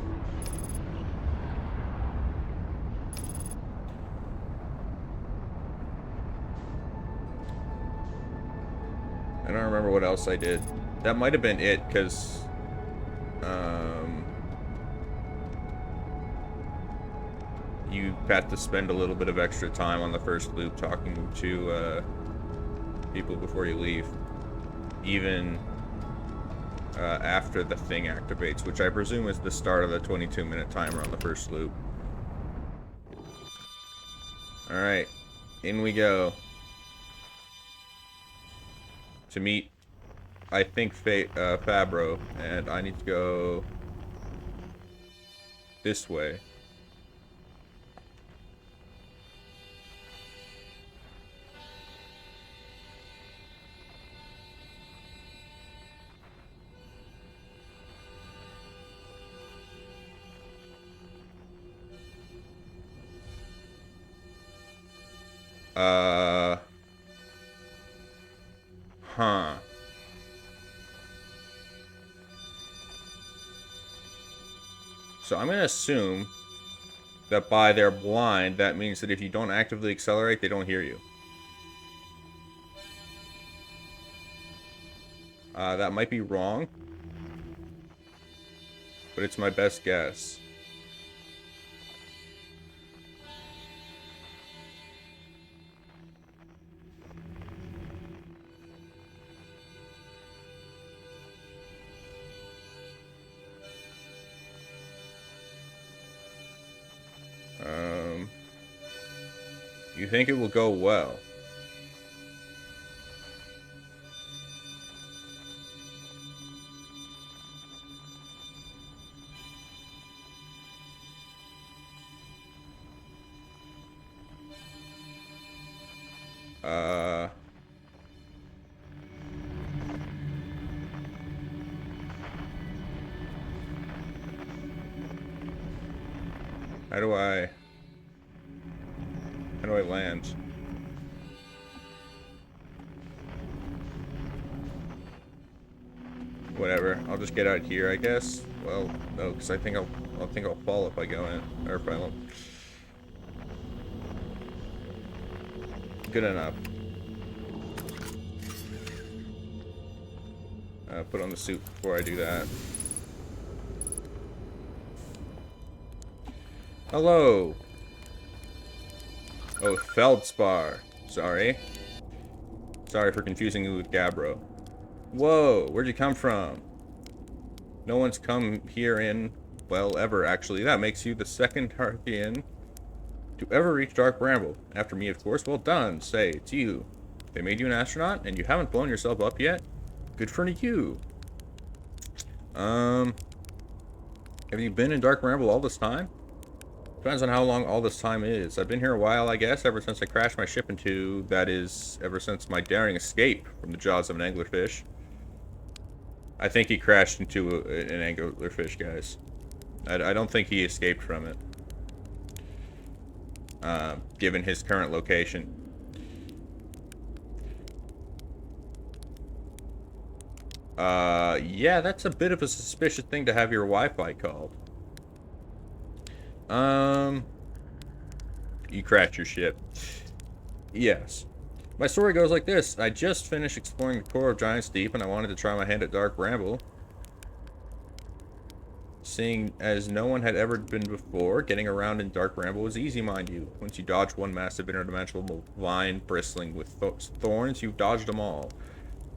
I don't remember what else I did. That might have been it, because... you had to spend a little bit of extra time on the first loop talking to, people before you leave. Even... after the thing activates, which I presume is the start of the 22-minute timer on the first loop. Alright, in we go. To meet, I think, Fabro, and I need to go this way. So I'm going to assume that by they're blind, that means that if you don't actively accelerate, they don't hear you. That might be wrong, but it's my best guess. You think it will go well? How do I land? Whatever. I'll just get out here, I guess. Well, no, because I think I'll fall if I go in, or if I don't. Good enough. Put on the suit before I do that. Hello. Oh, Feldspar. Sorry. Sorry for confusing you with Gabbro. Whoa, where'd you come from? No one's come here in, well, ever, actually. That makes you the second Hearthian to ever reach Dark Bramble. After me, of course. Well done. Say, it's you. They made you an astronaut, and you haven't blown yourself up yet? Good for you. Have you been in Dark Bramble all this time? Depends on how long all this time is. I've been here a while, I guess, ever since I crashed my ship into, that is, ever since my daring escape from the jaws of an anglerfish. I think he crashed into an anglerfish, guys. I don't think he escaped from it. Given his current location. Yeah, that's a bit of a suspicious thing to have your Wi-Fi called. You crashed your ship. Yes. My story goes like this. I just finished exploring the core of Giant's Deep, and I wanted to try my hand at Dark Bramble. Seeing as no one had ever been before, getting around in Dark Bramble was easy, mind you. Once you dodge one massive interdimensional vine bristling with thorns, you've dodged them all.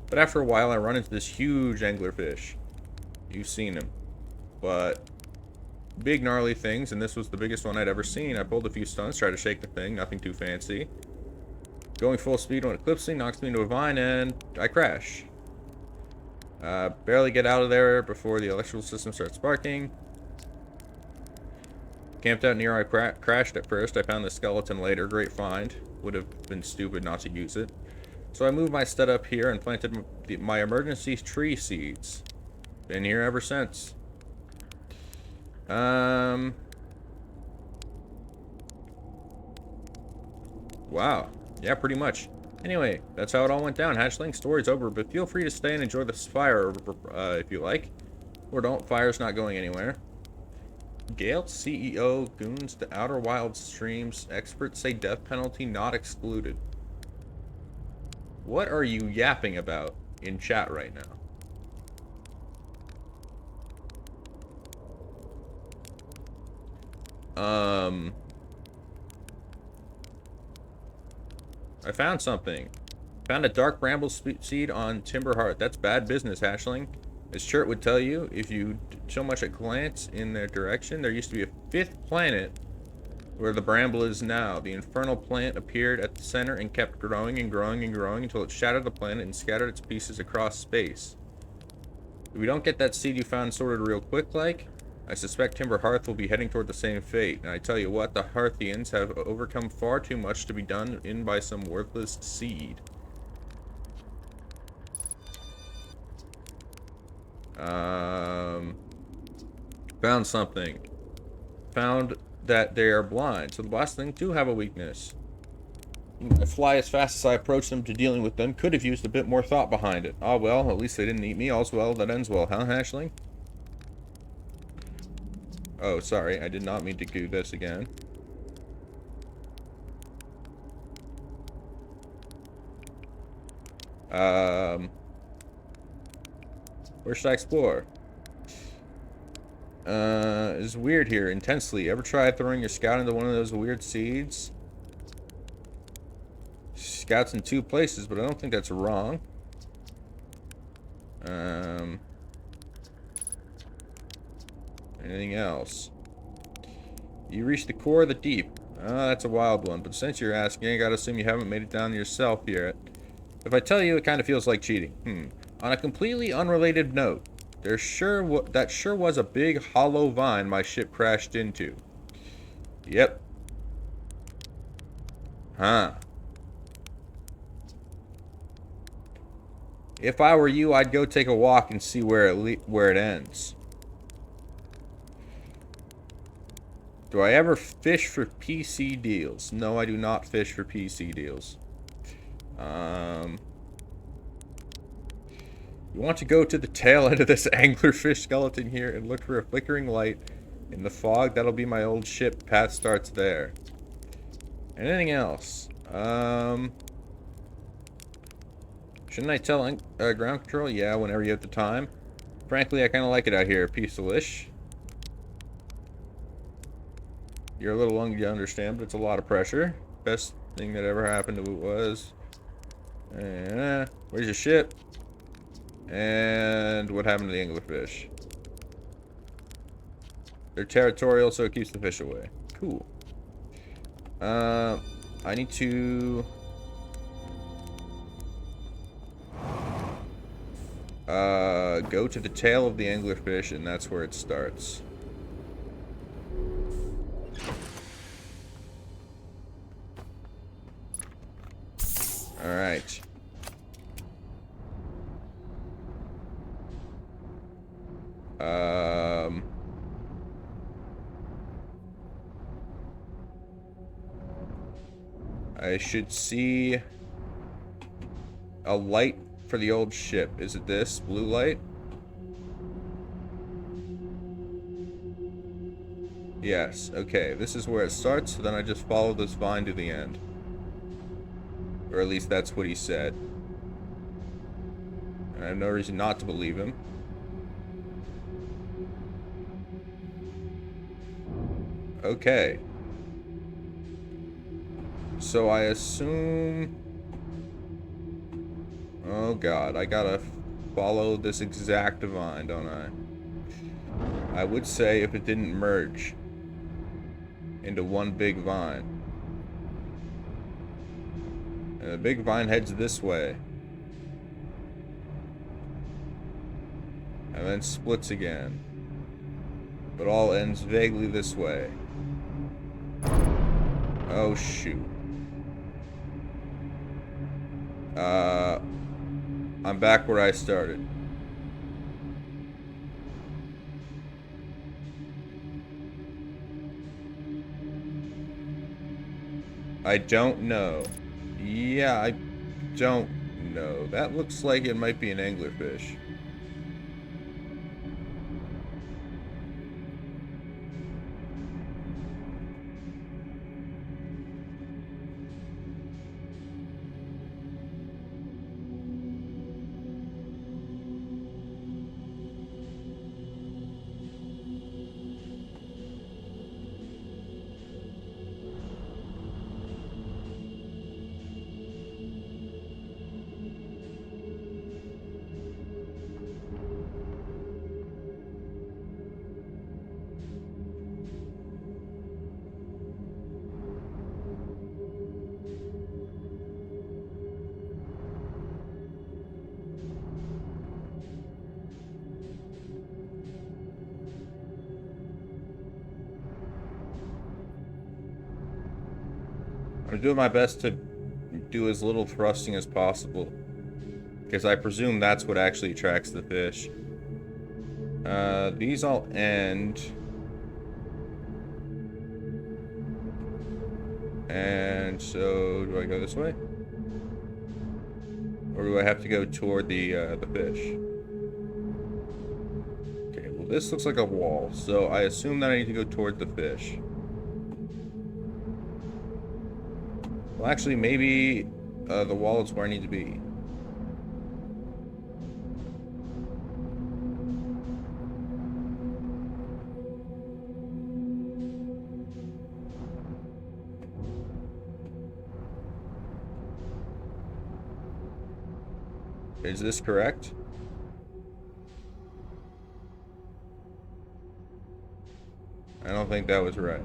But after a while, I run into this huge anglerfish. You've seen him. But big gnarly things, and this was the biggest one I'd ever seen. I pulled a few stunts, tried to shake the thing, nothing too fancy. Going full speed when eclipsing knocks me into a vine, and I crash. Barely get out of there before the electrical system starts sparking. Camped out near I crashed at first. I found the skeleton later. Great find. Would have been stupid not to use it. So I moved my stud up here and planted my emergency tree seeds. Been here ever since. Wow. Yeah, pretty much. Anyway, that's how it all went down. Hatchling, story's over, but feel free to stay and enjoy this fire if you like. Or don't, fire's not going anywhere. Gale, CEO, goons, the Outer Wild streams. Experts say death penalty not excluded. What are you yapping about in chat right now? I found something. Found a Dark Bramble seed on Timberheart. That's bad business, Hatchling. As Chert would tell you, if you so much a glance in their direction, there used to be a fifth planet where the bramble is now. The infernal plant appeared at the center and kept growing and growing and growing until it shattered the planet and scattered its pieces across space. If we don't get that seed you found sorted real quick like, I suspect Timberhearth will be heading toward the same fate. And I tell you what, the Hearthians have overcome far too much to be done in by some worthless seed. Found something. Found that they are blind, so the Blastling do have a weakness. I fly as fast as I approach them to dealing with them. Could have used a bit more thought behind it. Ah well, at least they didn't eat me. All's well that ends well, huh, Hatchling? Oh, sorry. I did not mean to do this again. Where should I explore? It's weird here. Intensely. Ever try throwing your scout into one of those weird seeds? Scouts in 2 places, but I don't think that's wrong. Anything else? You reached the core of the deep. That's a wild one, but since you're asking, I gotta assume you haven't made it down yourself yet. If I tell you, it kind of feels like cheating. On a completely unrelated note, that sure was a big hollow vine my ship crashed into. Yep. Huh. If I were you, I'd go take a walk and see where it ends. Do I ever fish for PC deals? No, I do not fish for PC deals. You want to go to the tail end of this anglerfish skeleton here and look for a flickering light in the fog. That'll be my old ship. Path starts there. Anything else? Shouldn't I tell ground control? Yeah, whenever you have the time. Frankly, I kind of like it out here. Peaceful-ish. You're a little young to understand, but it's a lot of pressure. Best thing that ever happened to it was... where's your ship? And what happened to the anglerfish? They're territorial, so it keeps the fish away. Cool. I need to... go to the tail of the anglerfish, and that's where it starts. Alright. I should see a light for the old ship. Is it this blue light? Yes, okay. This is where it starts, so then I just follow this vine to the end. Or at least that's what he said. And I have no reason not to believe him. Okay. So I assume... Oh god, I gotta follow this exact vine, don't I? I would say if it didn't merge into one big vine. And the big vine heads this way. And then splits again. But all ends vaguely this way. Oh shoot. I'm back where I started. I don't know. Yeah, I don't know. That looks like it might be an anglerfish. I'm doing my best to do as little thrusting as possible, because I presume that's what actually attracts the fish. These all end. And so, do I go this way? Or do I have to go toward the fish? Okay, well this looks like a wall, so I assume that I need to go toward the fish. Well, actually, maybe the wall is where I need to be. Is this correct? I don't think that was right.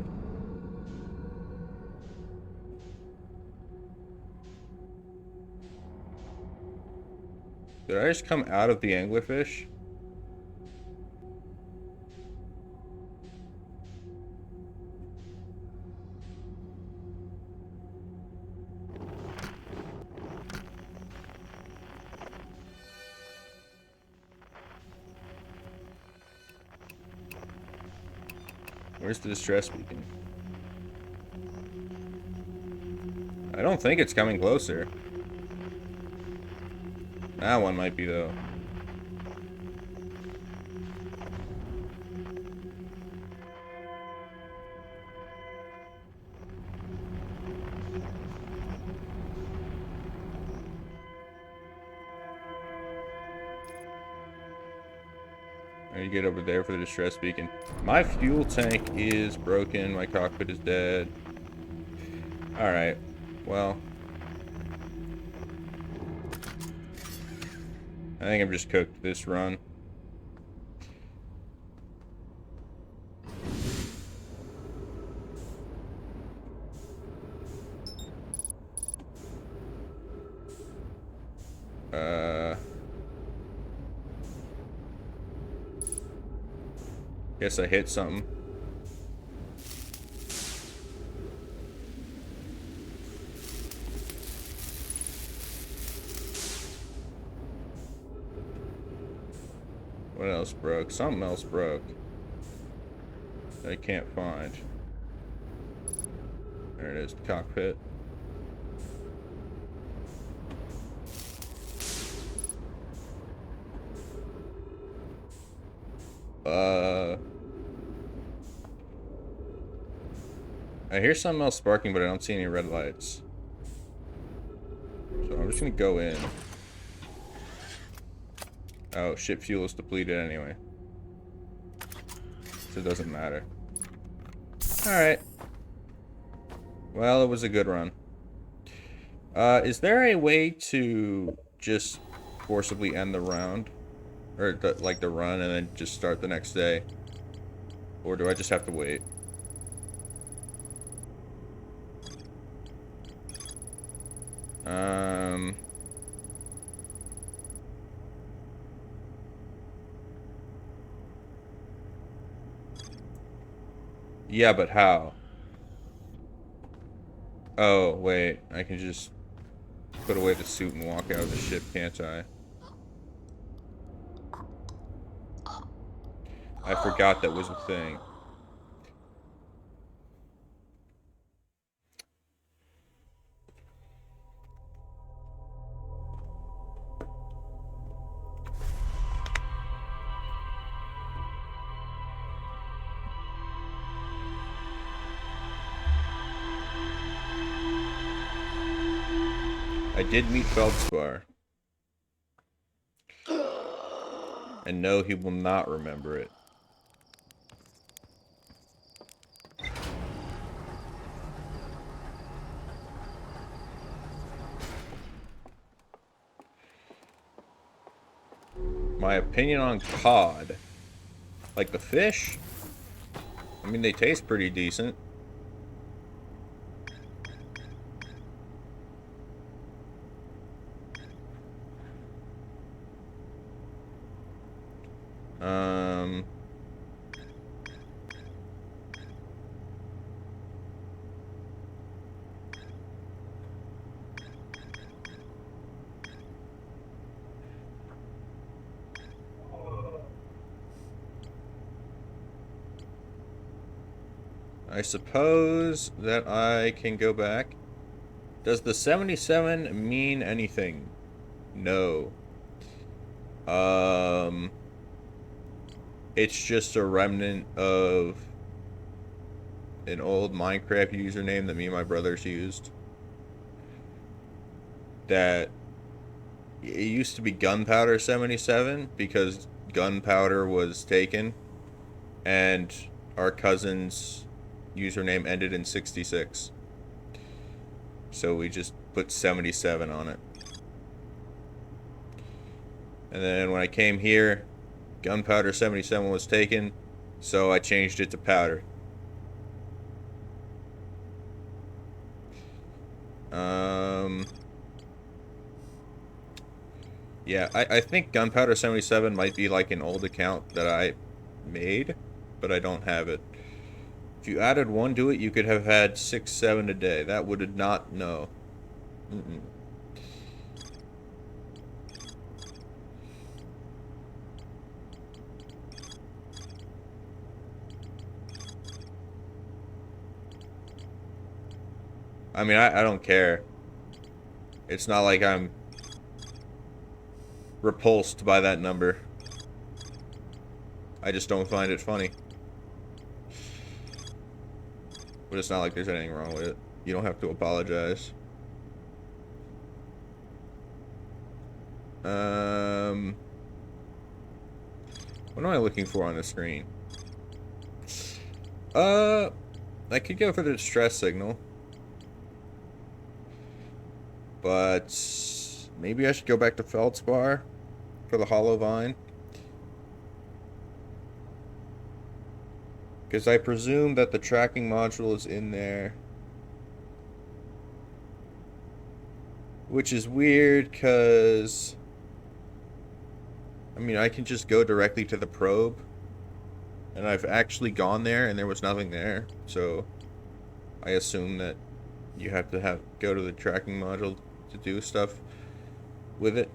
Did I just come out of the anglerfish? Where's the distress beacon? I don't think it's coming closer. That one might be, though. I need to get over there for the distress beacon. My fuel tank is broken. My cockpit is dead. Alright. Well. I think I'm just cooked this run. Guess I hit something. What else broke? Something else broke. I can't find. There it is, the cockpit. I hear something else sparking, but I don't see any red lights. So I'm just gonna go in. Oh, ship fuel is depleted anyway. So it doesn't matter. Alright. Well, it was a good run. Is there a way to just forcibly end the round? Or, like, the run and then just start the next day? Or do I just have to wait? Yeah, but how? Oh, wait. I can just put away the suit and walk out of the ship, can't I? I forgot that was a thing. I did meet Feldspar. And no, he will not remember it. My opinion on cod. Like the fish? I mean, they taste pretty decent. I suppose that I can go back. Does the 77 mean anything? No. It's just a remnant of an old Minecraft username that me and my brothers used. That it used to be Gunpowder 77 because gunpowder was taken, and our cousin's username ended in 66. So we just put 77 on it. And then when I came here, Gunpowder 77 was taken, so I changed it to Powder. Yeah, I think Gunpowder 77 might be like an old account that I made, but I don't have it. If you added one to it, you could have had 6, 7 a day. That would not know. Mm-mm. I mean, I don't care. It's not like I'm repulsed by that number. I just don't find it funny. But it's not like there's anything wrong with it. You don't have to apologize. What am I looking for on the screen? I could go for the distress signal. But maybe I should go back to Feldspar for the Hollow Vine. Because I presume that the tracking module is in there. Which is weird because... I mean, I can just go directly to the probe. And I've actually gone there and there was nothing there. So I assume that you have to go to the tracking module to do stuff with it.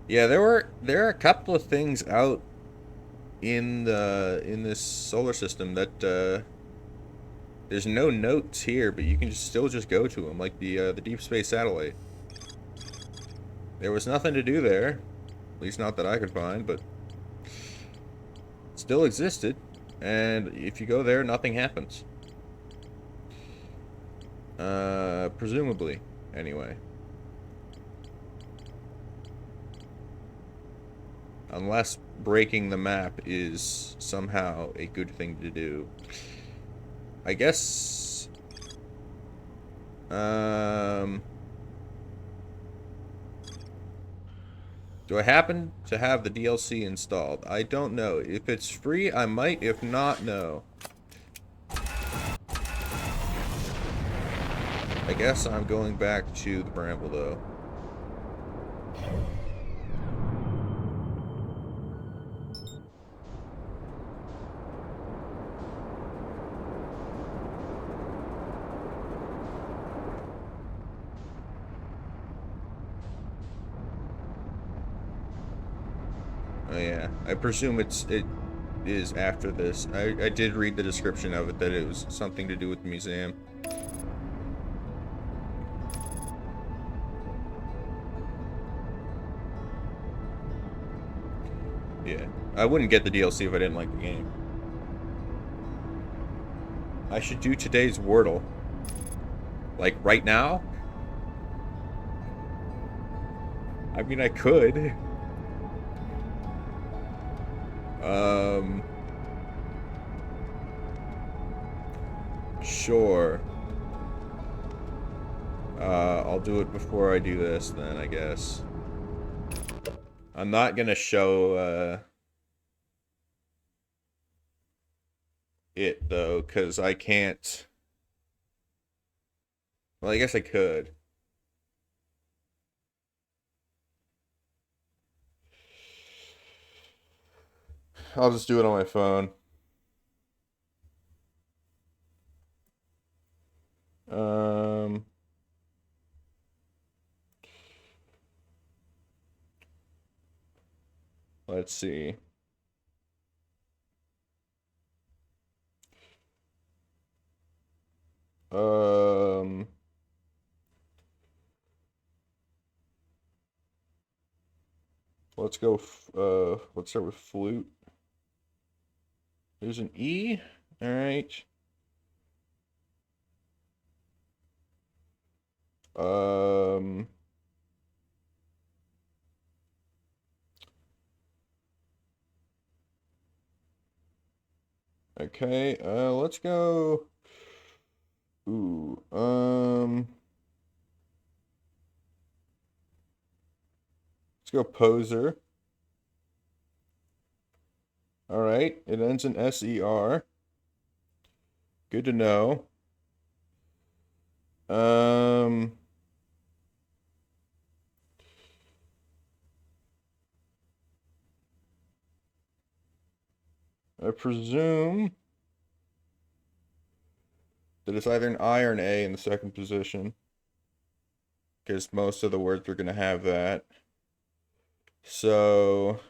Yeah, there are a couple of things out in this solar system that there's no notes here, but you can still just go to them, like the Deep Space Satellite. There was nothing to do there, at least not that I could find, but it still existed. And if you go there, nothing happens. Presumably, anyway. Unless breaking the map is somehow a good thing to do. I guess... do I happen to have the DLC installed? I don't know. If it's free, I might. If not, no. I guess I'm going back to the Bramble, though. Oh yeah, I presume it is after this. I did read the description of it that it was something to do with the museum. Yeah, I wouldn't get the DLC if I didn't like the game. I should do today's Wordle. Like, right now? I mean, I could. Sure. I'll do it before I do this, then, I guess. I'm not gonna show, it, though, because I can't... Well, I guess I could. I'll just do it on my phone. Um... Let's see. Um... let's go, let's start with flute. There's an E. All right. Um, okay, let's go. Ooh, let's go poser. All right, it ends in SER. Good to know. I presume that it's either an I or an A in the second position, because most of the words are going to have that. So,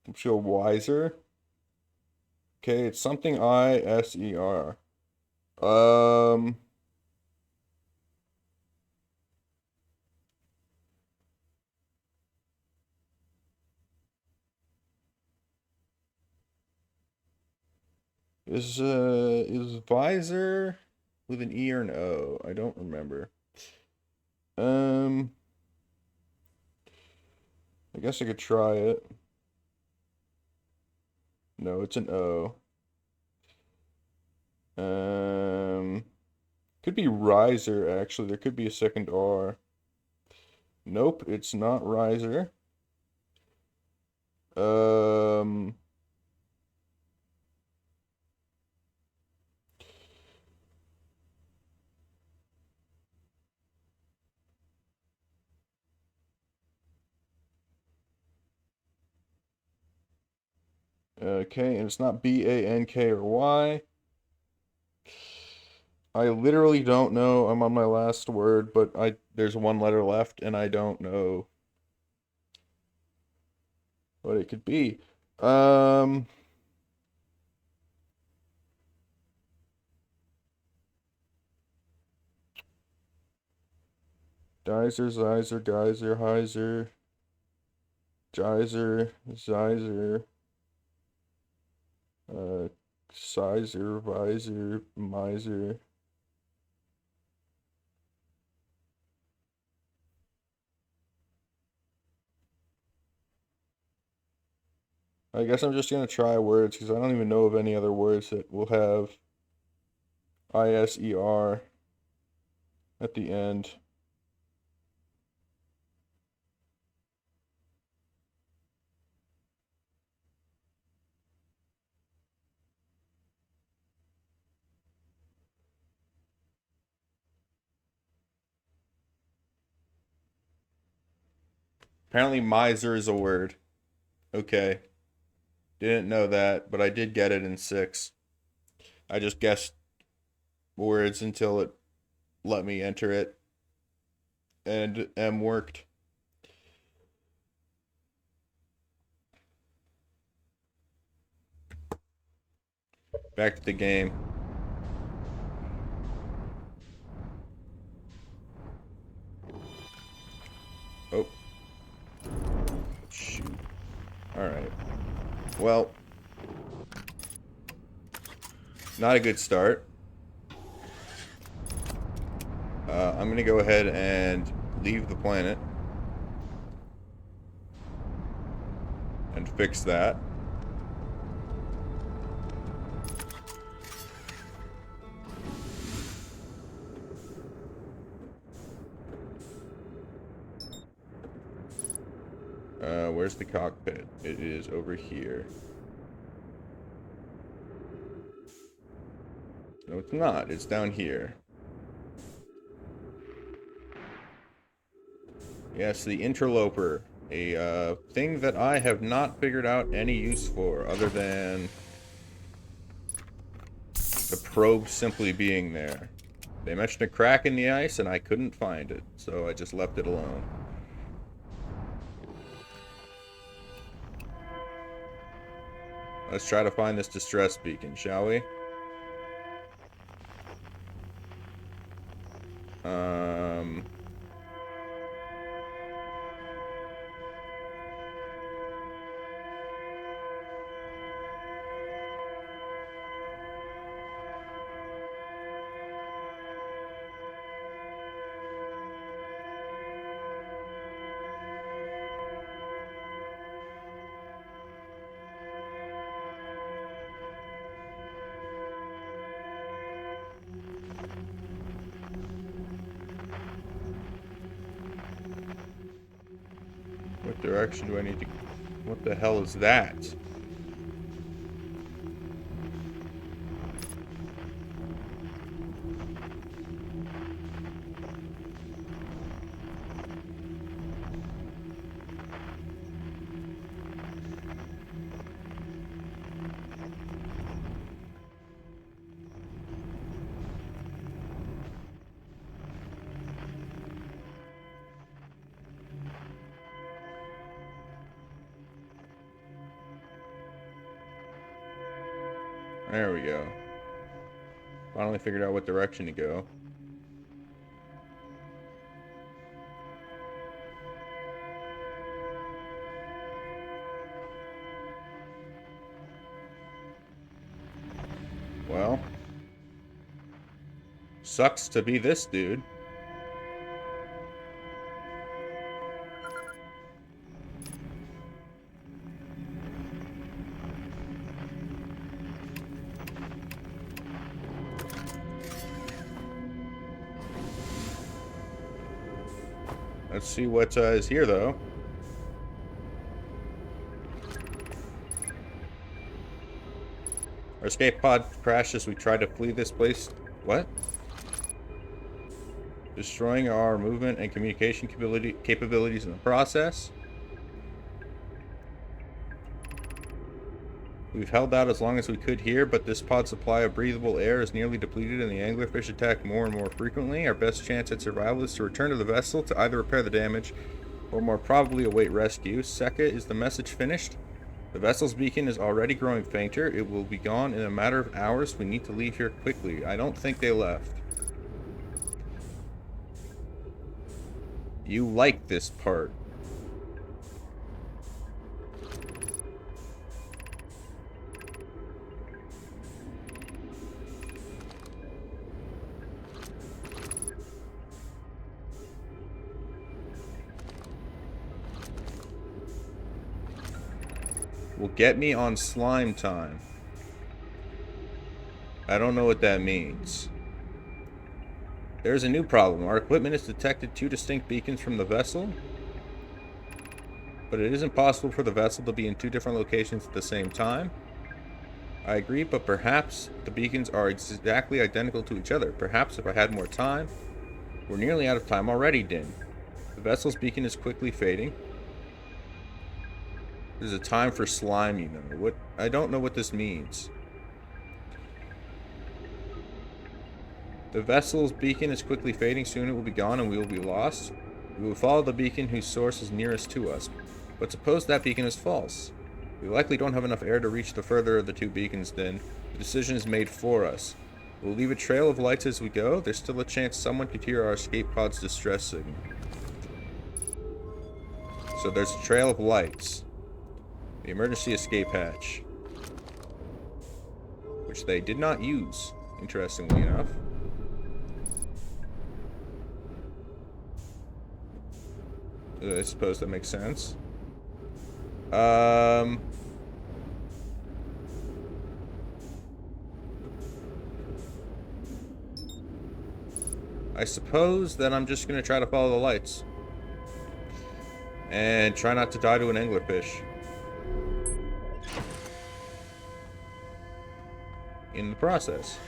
let's go wiser. Okay, it's something ISER. Um, is visor with an E or an O? I don't remember. I guess I could try it. No, it's an O. Could be riser actually. There could be a second R. Nope, it's not riser. Um, okay, and it's not BANK or Y. I literally don't know. I'm on my last word, but there's one letter left, and I don't know what it could be. Dizer, Zizer, Geyser, Heiser, Jizer, Zizer, Sizer, Visor, Miser. I guess I'm just gonna try words because I don't even know of any other words that will have ISER at the end. Apparently, miser is a word. Okay. Didn't know that, but I did get it in 6. I just guessed words until it let me enter it, and M worked. Back to the game. Oh, shoot. Alright. Well, not a good start. I'm going to go ahead and leave the planet and fix that. Where's the cockpit? It is over here. No, it's not. It's down here. Yes, the interloper. A thing that I have not figured out any use for other than the probe simply being there. They mentioned a crack in the ice and I couldn't find it, so I just left it alone. Let's try to find this distress beacon, shall we? direction do I need to... What the hell is that? There we go. Finally figured out what direction to go. Well, sucks to be this dude. Let's see what is here, though. Our escape pod crashed as we tried to flee this place. What? Destroying our movement and communication capabilities in the process. We've held out as long as we could here, but this pod's supply of breathable air is nearly depleted and the anglerfish attack more and more frequently. Our best chance at survival is to return to the vessel to either repair the damage or more probably await rescue. Seka, is the message finished? The vessel's beacon is already growing fainter. It will be gone in a matter of hours. We need to leave here quickly. I don't think they left. You like this part. Will get me on slime time. I don't know what that means. There's a new problem. Our equipment has detected 2 distinct beacons from the vessel, but it isn't possible for the vessel to be in 2 different locations at the same time. I agree, but perhaps the beacons are exactly identical to each other. Perhaps if I had more time. We're nearly out of time already, Din. The vessel's beacon is quickly fading. There's a time for slime, you know. What? I don't know what this means. The vessel's beacon is quickly fading. Soon it will be gone and we will be lost. We will follow the beacon whose source is nearest to us. But suppose that beacon is false. We likely don't have enough air to reach the further of the 2 beacons then. The decision is made for us. We'll leave a trail of lights as we go. There's still a chance someone could hear our escape pod's distress signal. So there's a trail of lights. The emergency escape hatch. Which they did not use, interestingly enough. I suppose that makes sense. I suppose that I'm just going to try to follow the lights. And try not to die to an anglerfish. In the process.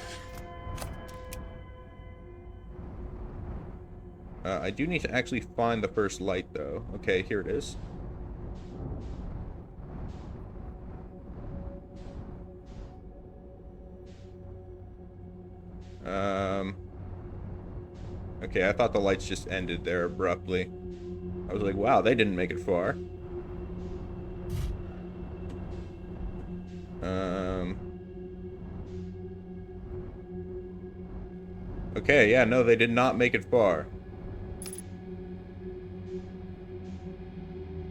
I do need to actually find the first light, though. Okay, here it is. Okay, I thought the lights just ended there abruptly. I was like, wow, they didn't make it far. Okay, yeah, no, they did not make it far.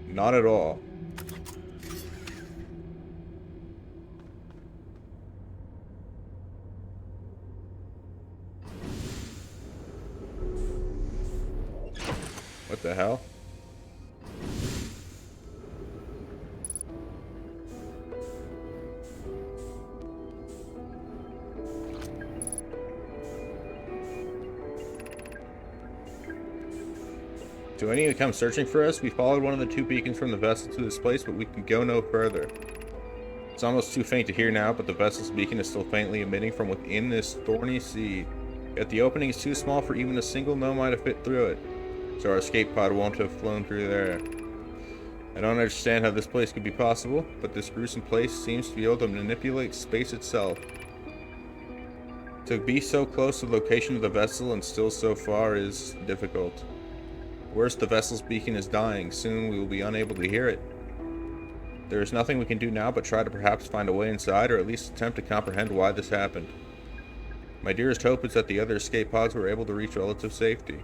Not at all. What the hell? Do I need to come searching for us? We followed one of the two beacons from the vessel to this place, but we can go no further. It's almost too faint to hear now, but the vessel's beacon is still faintly emitting from within this thorny sea. Yet the opening is too small for even a single nomai to fit through it, so our escape pod won't have flown through there. I don't understand how this place could be possible, but this gruesome place seems to be able to manipulate space itself. To be so close to the location of the vessel and still so far is difficult. Worse, the vessel's beacon is dying. Soon we will be unable to hear it. There is nothing we can do now but try to perhaps find a way inside, or at least attempt to comprehend why this happened. My dearest hope is that the other escape pods were able to reach relative safety.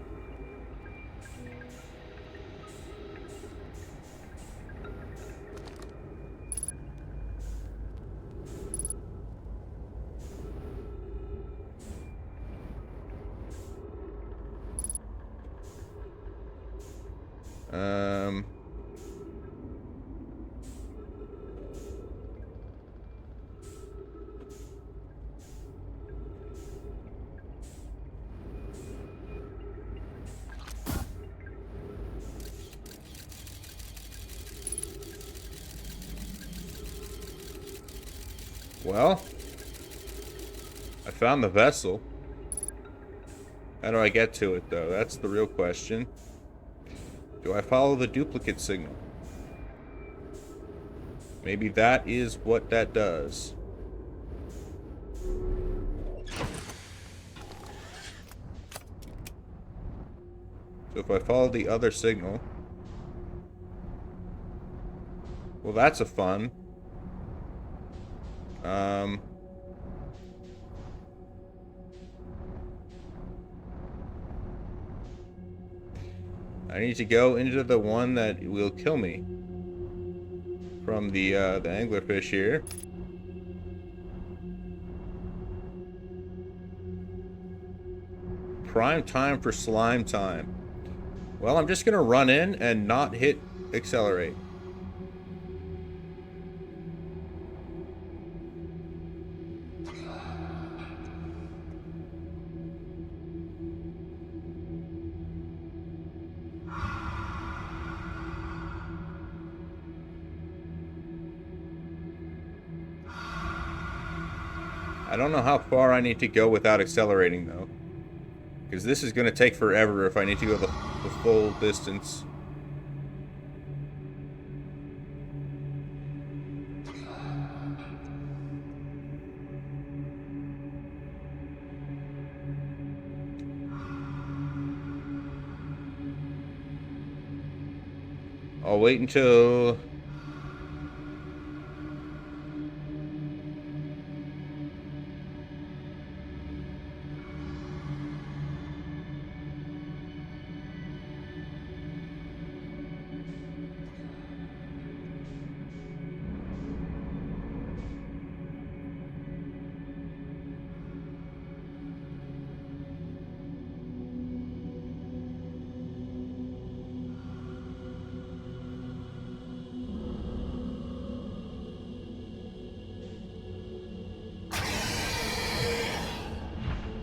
Well, I found the vessel. How do I get to it, though? That's the real question. Do I follow the duplicate signal? Maybe that is what that does. So if I follow the other signal... Well, that's a fun. I need to go into the one that will kill me from the anglerfish here. Prime time for slime time. Well, I'm just gonna run in and not hit accelerate. I don't know how far I need to go without accelerating, though. Because this is going to take forever if I need to go the full distance. I'll wait until...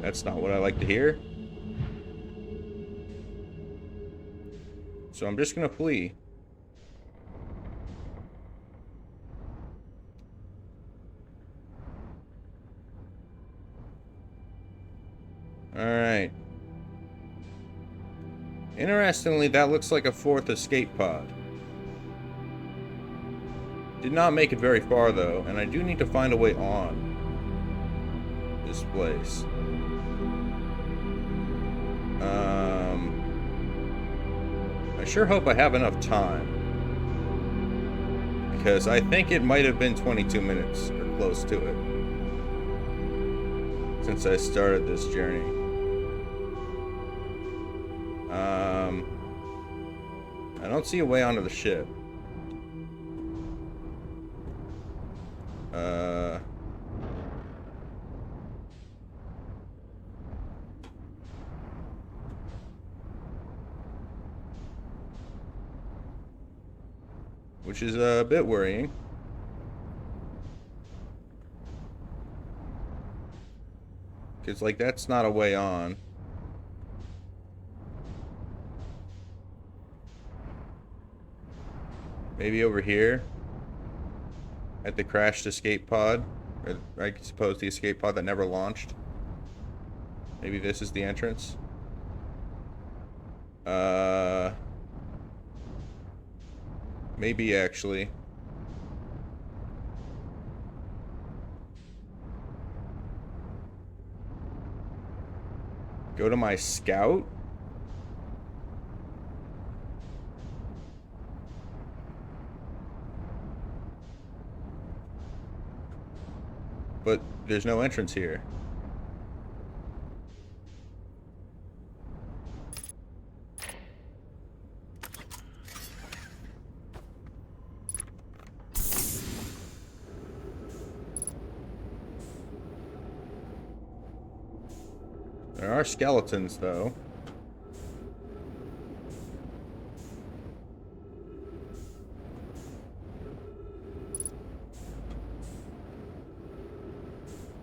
That's not what I like to hear. So I'm just gonna flee. Alright. Interestingly, that looks like a fourth escape pod. Did not make it very far, though, and I do need to find a way on this place. I sure hope I have enough time. Because I think it might have been 22 minutes, or close to it, since I started this journey. I don't see a way onto the ship. Which is a bit worrying. Because, like, that's not a way on. Maybe over here? At the crashed escape pod? Or I suppose the escape pod that never launched? Maybe this is the entrance? Maybe actually. Go to my scout? But there's no entrance here. There are skeletons, though.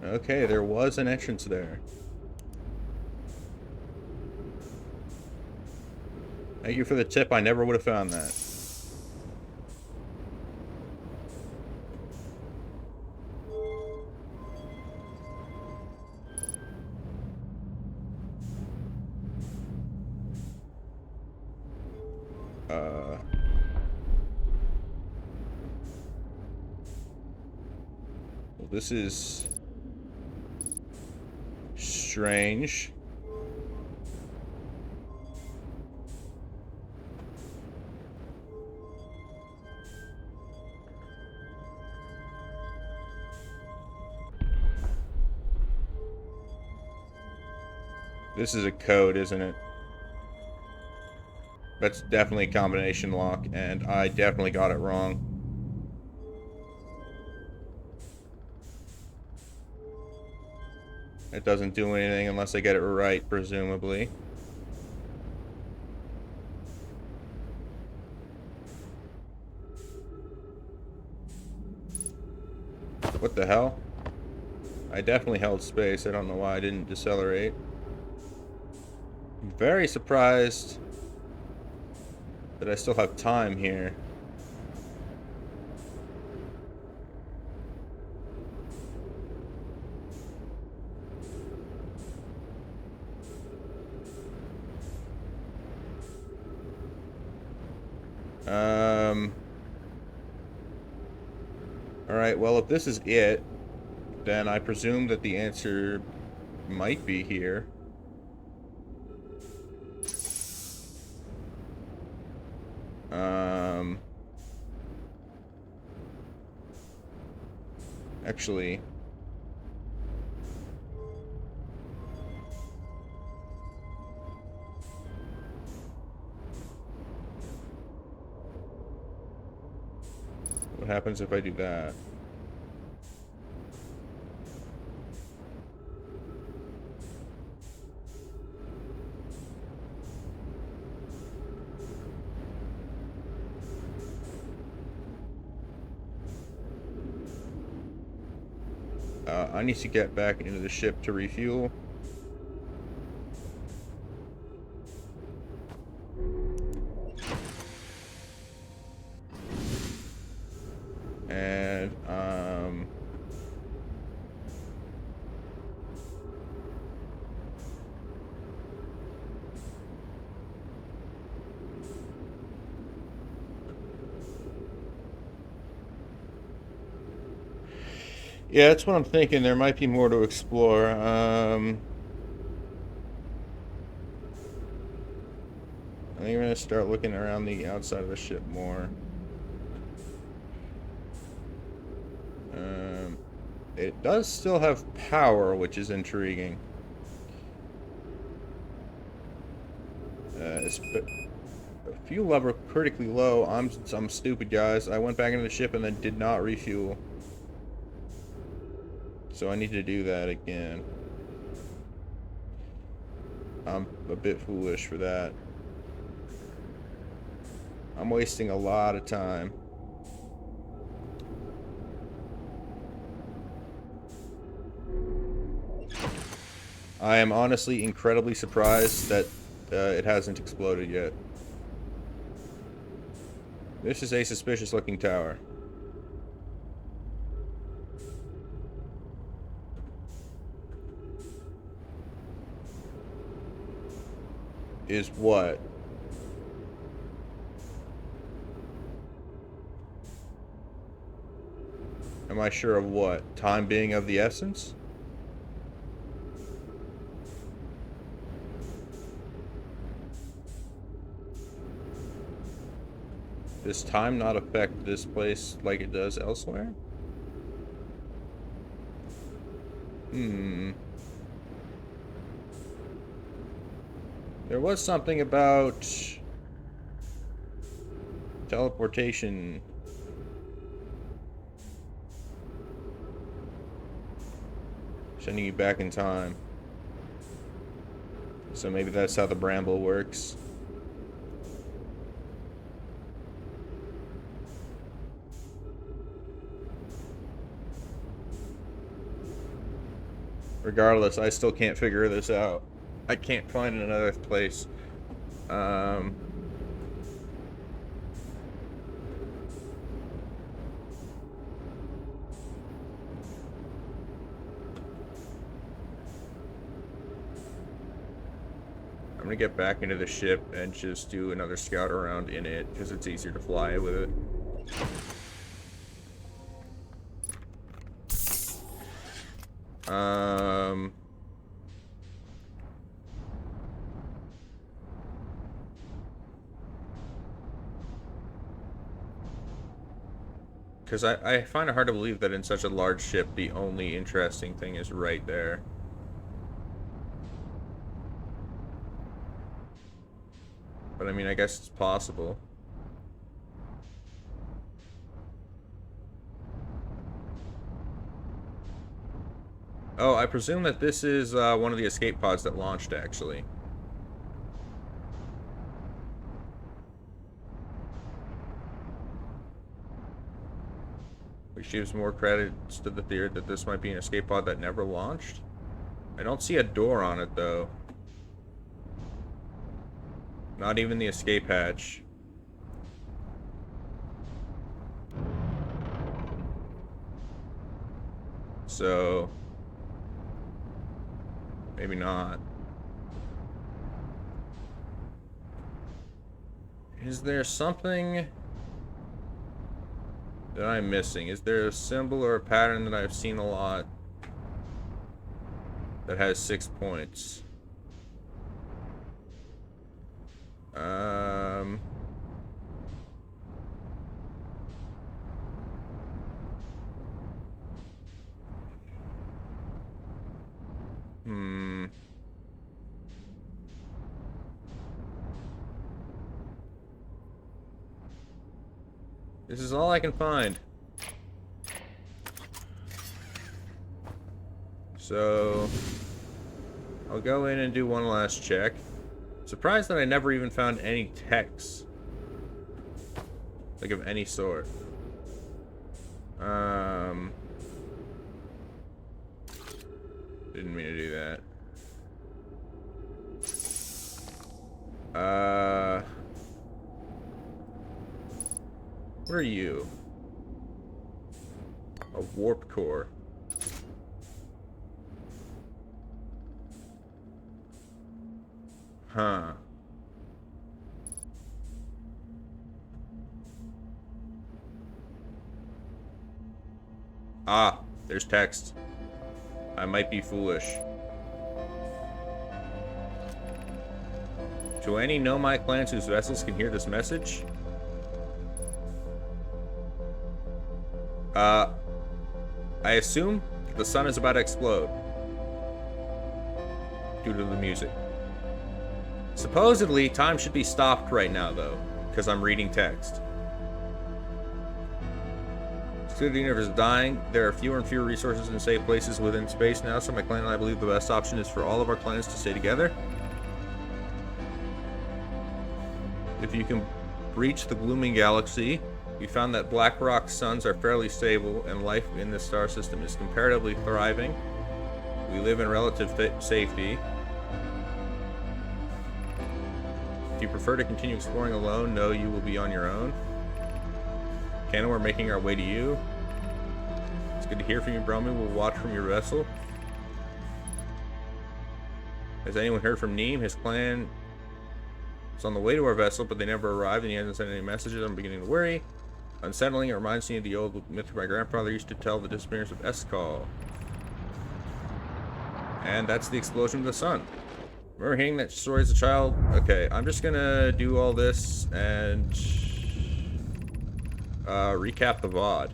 Okay, there was an entrance there. Thank you for the tip. I never would have found that. Well, this is strange. This is a code, isn't it? That's definitely a combination lock, and I definitely got it wrong. It doesn't do anything unless I get it right, presumably. What the hell? I definitely held space. I don't know why I didn't decelerate. I'm very surprised that I still have time here. Alright, well, if this is it, then I presume that the answer might be here. Actually, what happens if I do that? I need to get back into the ship to refuel. And, yeah, that's what I'm thinking. There might be more to explore. I think we're gonna start looking around the outside of the ship more. It does still have power, which is intriguing. It's fuel level critically low. I'm stupid, guys. I went back into the ship and then did not refuel. So I need to do that again. I'm a bit foolish for that. I'm wasting a lot of time. I am honestly incredibly surprised that it hasn't exploded yet. This is a suspicious looking tower. Is what? Am I sure of what? Time being of the essence? Does time not affect this place like it does elsewhere? There was something about teleportation. Sending you back in time. So maybe that's how the bramble works. Regardless, I still can't figure this out. I can't find another place. I'm gonna get back into the ship and just do another scout around in it because it's easier to fly with it. Because I find it hard to believe that in such a large ship, the only interesting thing is right there. But I mean, I guess it's possible. Oh, I presume that this is one of the escape pods that launched, actually. Which gives more credits to the theory that this might be an escape pod that never launched. I don't see a door on it, though. Not even the escape hatch. So... maybe not. Is there something that I'm missing? Is there a symbol or a pattern that I've seen a lot that has 6 points? This is all I can find. So I'll go in and do one last check. Surprised that I never even found any text. Like of any sort. Didn't mean to do that. What are you? A warp core. Huh. Ah, there's text. I might be foolish. To any Nomai clans whose vessels can hear this message, I assume the sun is about to explode due to the music. Supposedly, time should be stopped right now, though, because I'm reading text. The universe is dying. There are fewer and fewer resources and safe places within space now, so my clan and I believe the best option is for all of our clans to stay together. If you can breach the glooming galaxy, we found that black rock suns are fairly stable and life in this star system is comparatively thriving. We live in relative safety. If you prefer to continue exploring alone, know you will be on your own. Cannon, we're making our way to you. It's good to hear from you, Broman. We'll watch from your vessel. Has anyone heard from Neem? His clan is on the way to our vessel, but they never arrived, and he hasn't sent any messages. I'm beginning to worry. Unsettling, it reminds me of the old myth my grandfather used to tell, the disappearance of Eskal. And that's the explosion of the sun. Remember hearing that story as a child? Okay, I'm just gonna do all this and recap the VOD.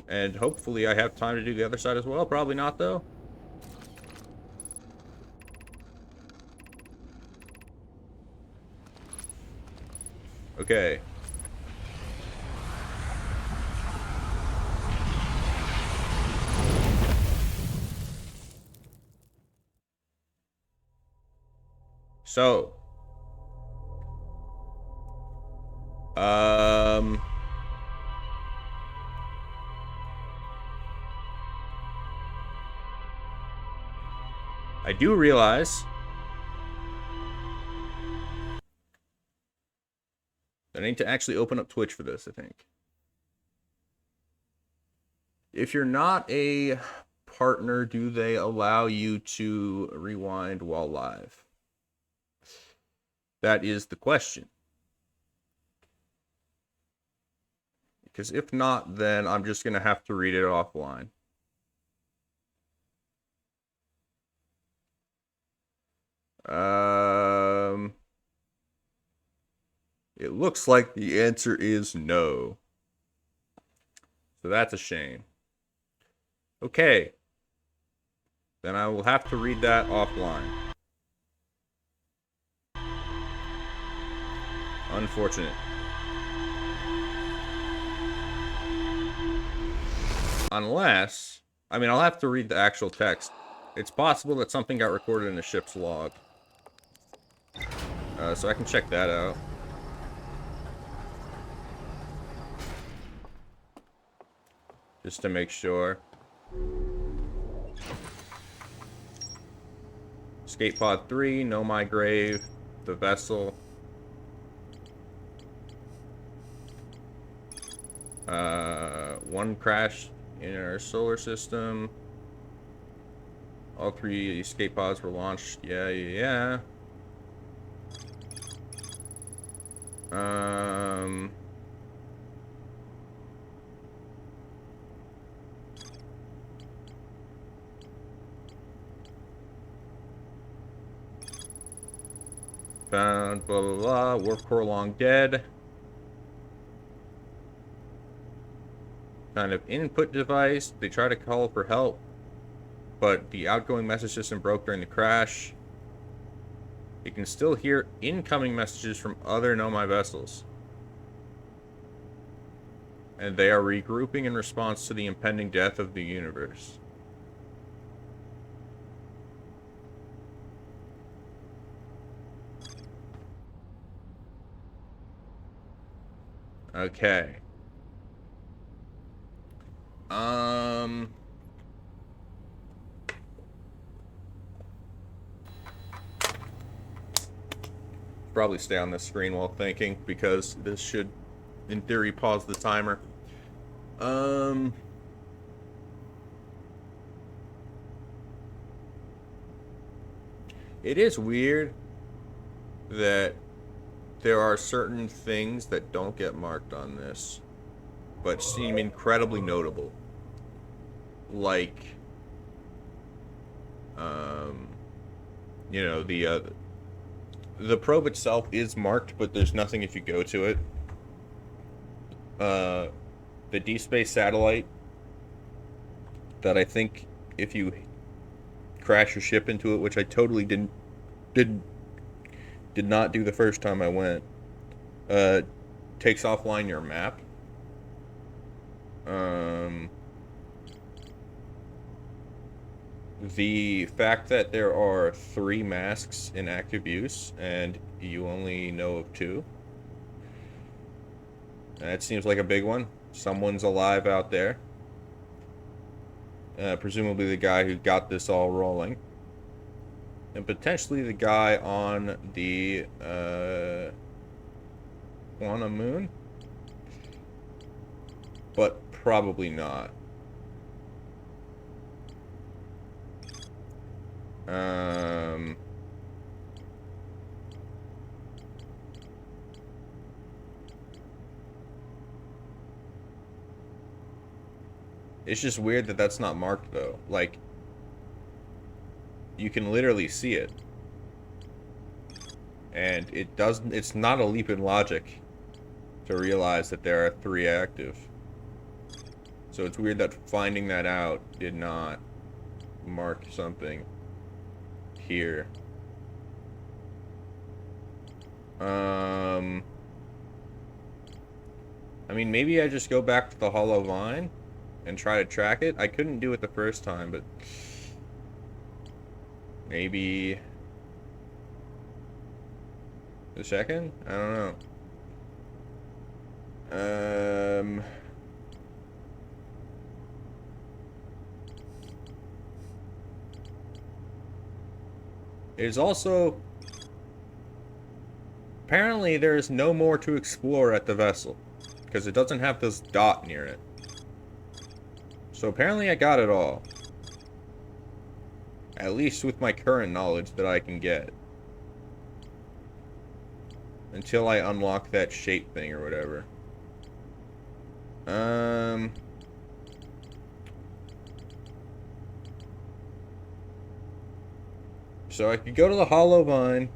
And hopefully I have time to do the other side as well. Probably not, though. Okay. So. I do realize that I need to actually open up Twitch for this, I think. If you're not a partner, do they allow you to rewind while live? That is the question. Because if not, then I'm just going to have to read it offline. It looks like the answer is no. So that's a shame. Okay. Then I will have to read that offline. Unfortunate. Unless, I mean, I'll have to read the actual text. It's possible that something got recorded in the ship's log. So I can check that out. Just to make sure. Escape pod 3, Know My Grave, the vessel. One crash in our solar system. All 3 escape pods were launched. Yeah. Found blah blah blah. Warp core long dead. Kind of input device. They try to call for help, but the outgoing message system broke during the crash. You can still hear incoming messages from other Nomai vessels. And they are regrouping in response to the impending death of the universe. Okay. Probably stay on this screen while thinking, because this should, in theory, pause the timer. It is weird that there are certain things that don't get marked on this, but seem incredibly notable. Like, you know, the probe itself is marked, but there's nothing if you go to it. The deep space satellite that I think if you crash your ship into it, which I totally did not do the first time I went, takes offline your map. The fact that there are 3 masks in active use and you only know of 2. That seems like a big one. Someone's alive out there. Presumably the guy who got this all rolling. And potentially the guy on the Quantum Moon. But probably not. It's just weird that that's not marked, though. Like, you can literally see it. And it's not a leap in logic to realize that there are 3 active. So it's weird that finding that out did not mark something here. I mean, maybe I just go back to the Hollow Vine and try to track it. I couldn't do it the first time, but maybe the second? I don't know. There's also... Apparently there's no more to explore at the vessel, because it doesn't have this dot near it. So apparently I got it all. At least with my current knowledge that I can get. Until I unlock that shape thing or whatever. So I could go to the Hollow Vine.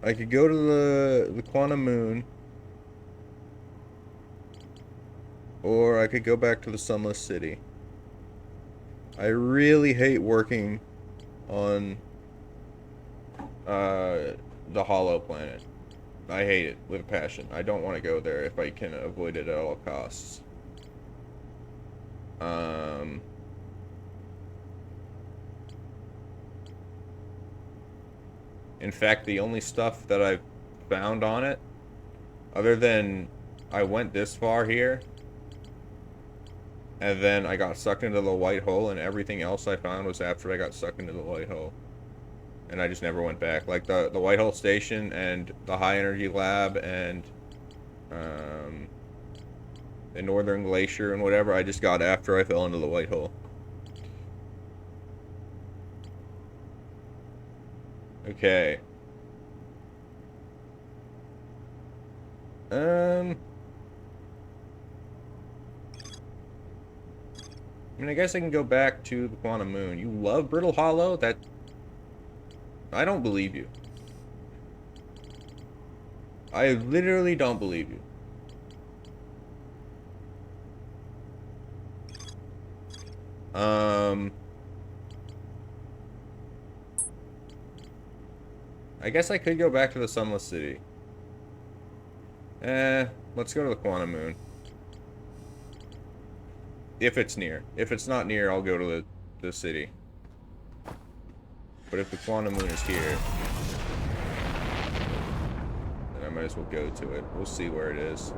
I could go to the Quantum Moon. Or I could go back to the Sunless City. I really hate working on the Hollow Planet. I hate it with a passion. I don't want to go there if I can avoid it at all costs. In fact, the only stuff that I've found on it, other than I went this far here, and then I got sucked into the white hole, and everything else I found was after I got sucked into the white hole. And I just never went back. Like the White Hole Station and the High Energy Lab and the Northern Glacier and whatever, I just got after I fell into the white hole. Okay. I mean, I guess I can go back to the Quantum Moon. You love Brittle Hollow? That... I don't believe you. I literally don't believe you. I guess I could go back to the Sunless City. Let's go to the Quantum Moon. If it's near. If it's not near, I'll go to the city. But if the Quantum Moon is here, then I might as well go to it. We'll see where it is.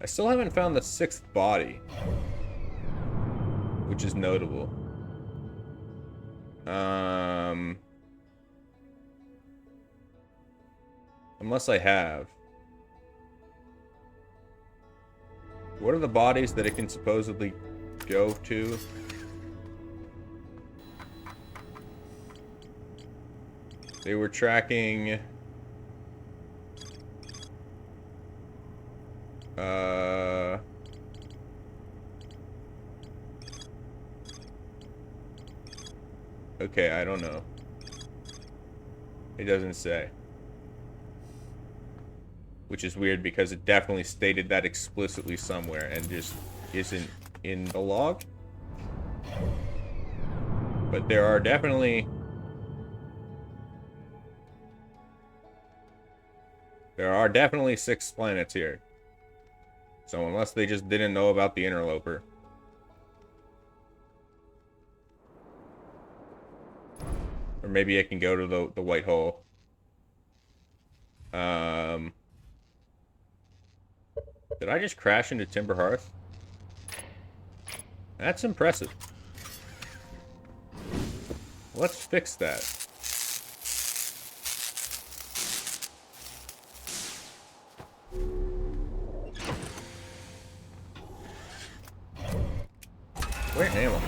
I still haven't found the 6th body, which is notable. Unless I have. What are the bodies that it can supposedly go to? They were tracking... Okay, I don't know. It doesn't say. Which is weird because it definitely stated that explicitly somewhere and just isn't in the log. But there are definitely... There are definitely 6 planets here. So unless they just didn't know about the interloper. Or maybe I can go to the white hole. Um, did I just crash into Timber Hearth? That's impressive. Let's fix that. Where am I?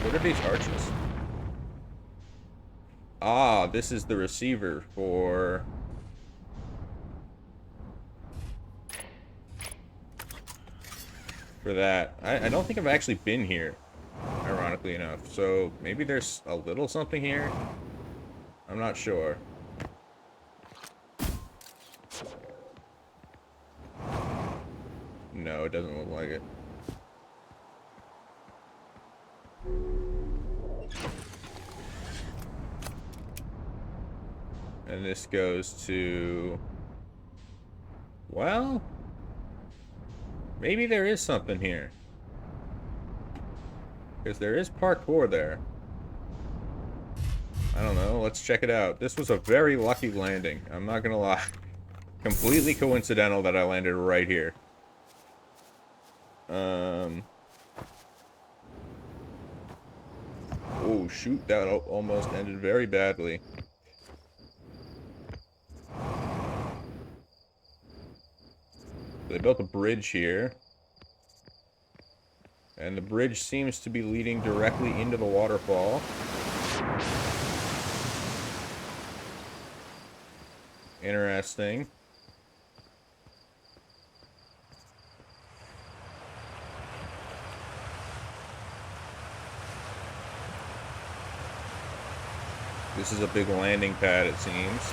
What are these arches? Ah, this is the receiver for... that. I don't think I've actually been here, ironically enough. So maybe there's a little something here. I'm not sure. No, it doesn't look like it. And this goes to... well... maybe there is something here. Because there is parkour there. I don't know. Let's check it out. This was a very lucky landing. I'm not gonna lie. Completely coincidental that I landed right here. Oh, shoot. That almost ended very badly. They built a bridge here. And the bridge seems to be leading directly into the waterfall. Interesting. This is a big landing pad, it seems.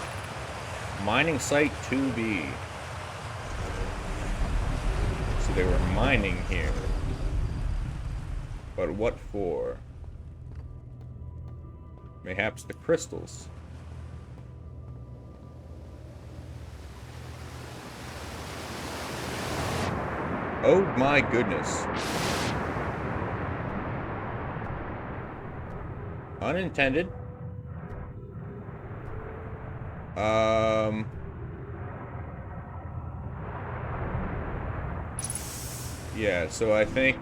Mining site 2B. So they were mining here. But what for? Mayhaps the crystals. Oh my goodness. Unintended. Yeah, so I think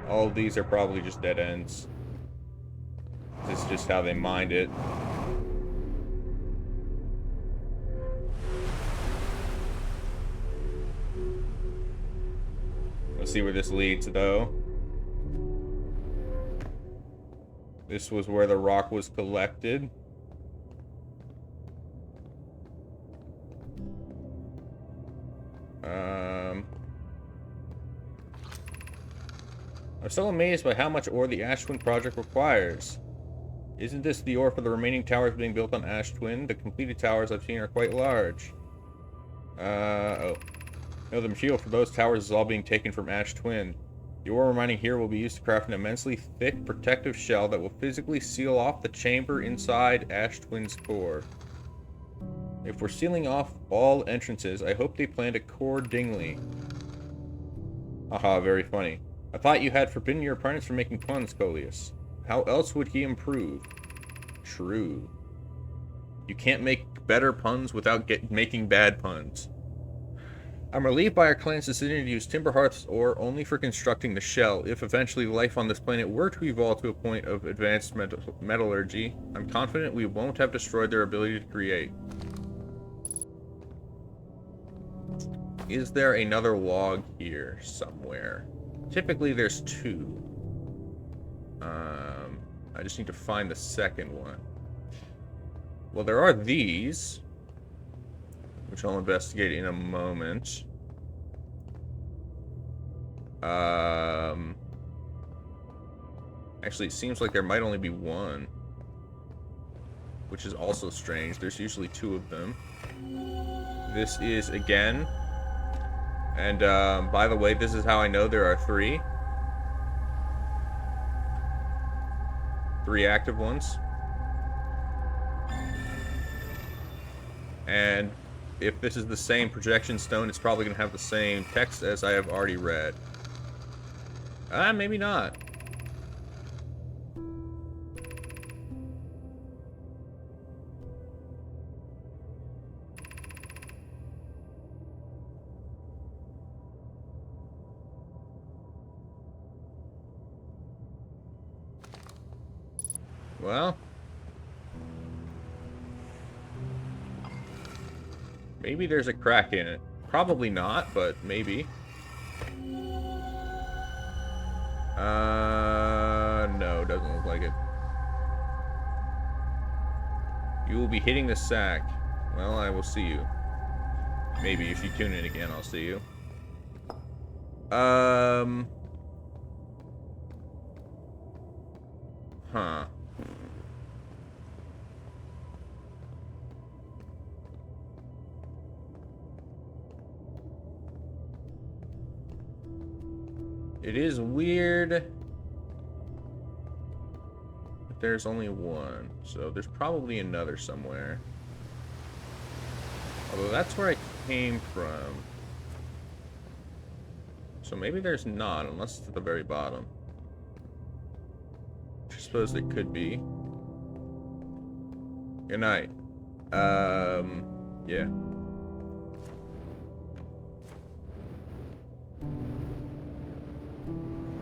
all of these are probably just dead ends. This is just how they mined it. Let's see where this leads, though. This was where the rock was collected. I'm so amazed by how much ore the Ash Twin project requires. Isn't this the ore for the remaining towers being built on Ash Twin? The completed towers I've seen are quite large. Oh. No, the material for those towers is all being taken from Ash Twin. The ore we're mining here will be used to craft an immensely thick protective shell that will physically seal off the chamber inside Ash Twin's core. If we're sealing off all entrances, I hope they plan to core Dingley. Haha, very funny. I thought you had forbidden your apprentice from making puns, Coleus. How else would he improve? True. You can't make better puns without making bad puns. I'm relieved by our clan's decision to use Timber Hearth's ore only for constructing the shell. If eventually life on this planet were to evolve to a point of advanced metallurgy, I'm confident we won't have destroyed their ability to create. Is there another log here somewhere? Typically there's two. I just need to find the second one. Well, there are these, which I'll investigate in a moment. Actually, it seems like there might only be one, which is also strange. There's usually two of them. This is again, and by the way, this is how I know there are three active ones. And if this is the same projection stone, it's probably going to have the same text as I have already read. Maybe not. Well, maybe there's a crack in it. Probably not, but maybe. No, doesn't look like it. You will be hitting the sack. Well, I will see you. Maybe if you tune in again, I'll see you. Huh. It is weird that there's only one, so there's probably another somewhere. Although that's where I came from. So maybe there's not, unless it's at the very bottom. I suppose there could be. Good night. Yeah.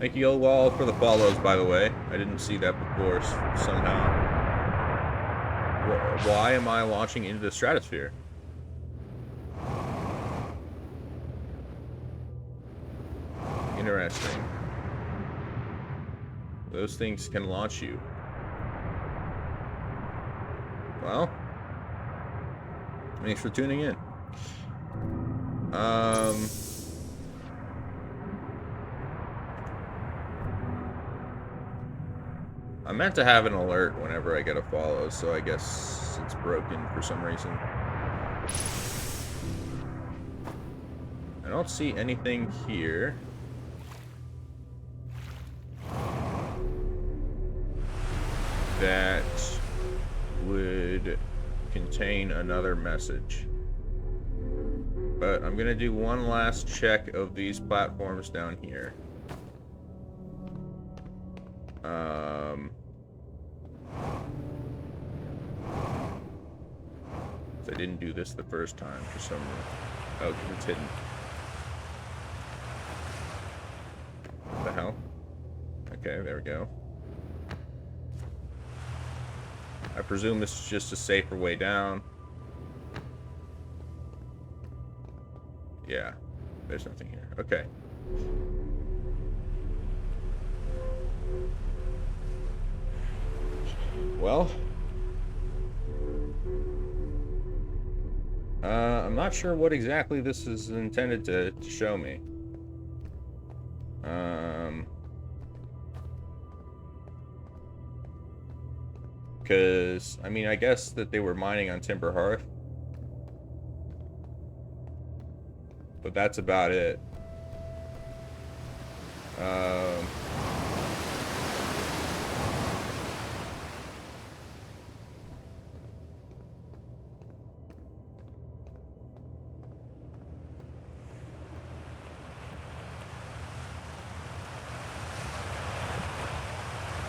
Thank you all for the follows, by the way. I didn't see that before somehow. Why am I launching into the stratosphere? Interesting. Those things can launch you. Well, thanks for tuning in. I meant to have an alert whenever I get a follow, so I guess it's broken for some reason. I don't see anything here. That would contain another message. But I'm gonna do one last check of these platforms down here. I didn't do this the first time for some reason. Oh, 'cause it's hidden. What the hell? Okay, there we go. I presume this is just a safer way down. Yeah, there's nothing here. Okay. Well, I'm not sure what exactly this is intended to show me. Because, I mean, I guess that they were mining on Timber Hearth. But that's about it.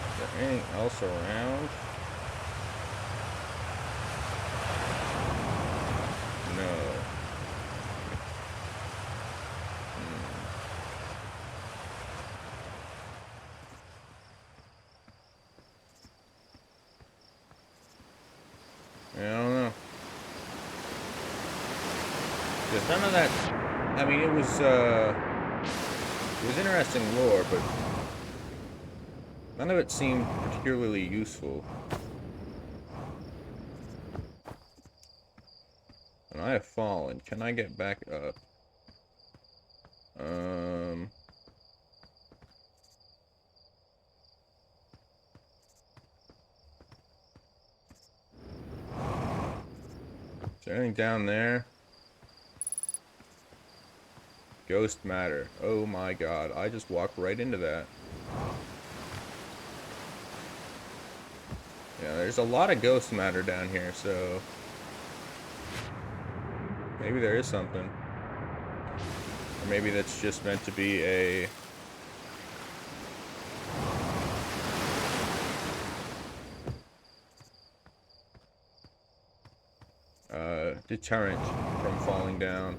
Is there anything else around? No. I don't know. Because none of that, I mean, it was interesting lore, but none of it seemed particularly useful. And I have fallen. Can I get back up? Is there anything down there? Ghost matter. Oh my god, I just walked right into that. Yeah, there's a lot of ghost matter down here, so maybe there is something. Or maybe that's just meant to be a deterrent from falling down.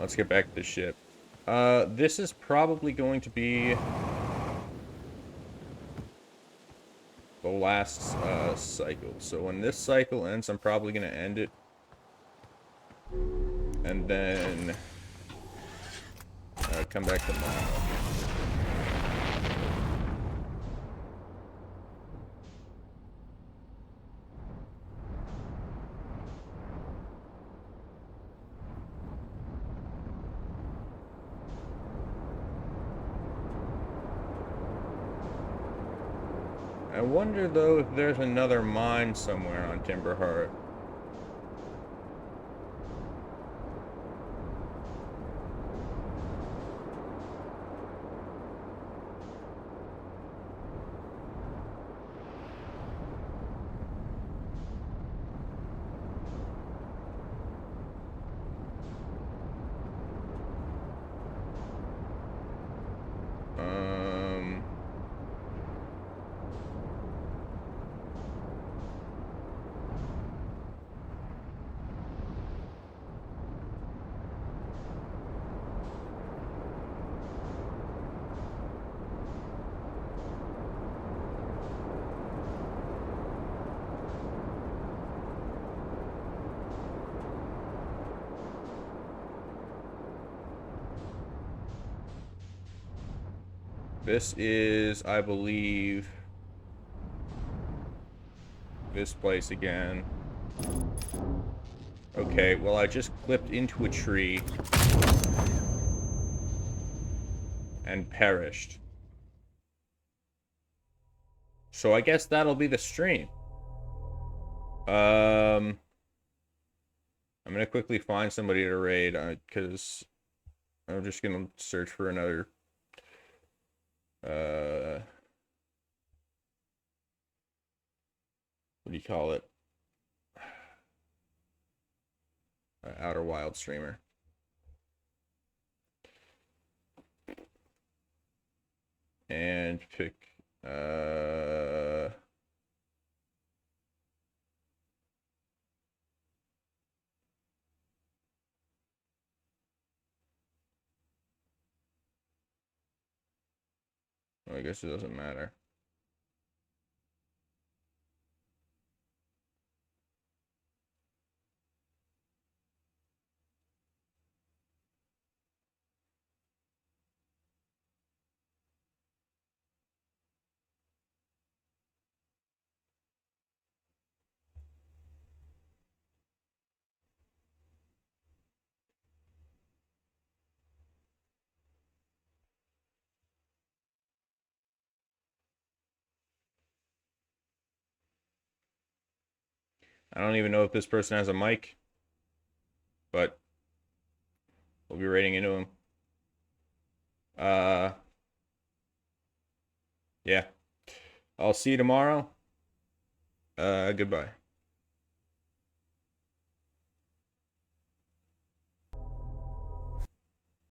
let's get back to the ship. This is probably going to be the last cycle. So when this cycle ends, I'm probably going to end it. And then come back tomorrow. I wonder, though, if there's another mine somewhere on Timberheart. This is, I believe, this place again. Okay, well, I just clipped into a tree and perished. So I guess that'll be the stream. I'm gonna quickly find somebody to raid, because I'm just gonna search for another what do you call it? Outer Wild streamer. And pick well, I guess it doesn't matter. I don't even know if this person has a mic, but we'll be raiding into him. Yeah. I'll see you tomorrow. Goodbye.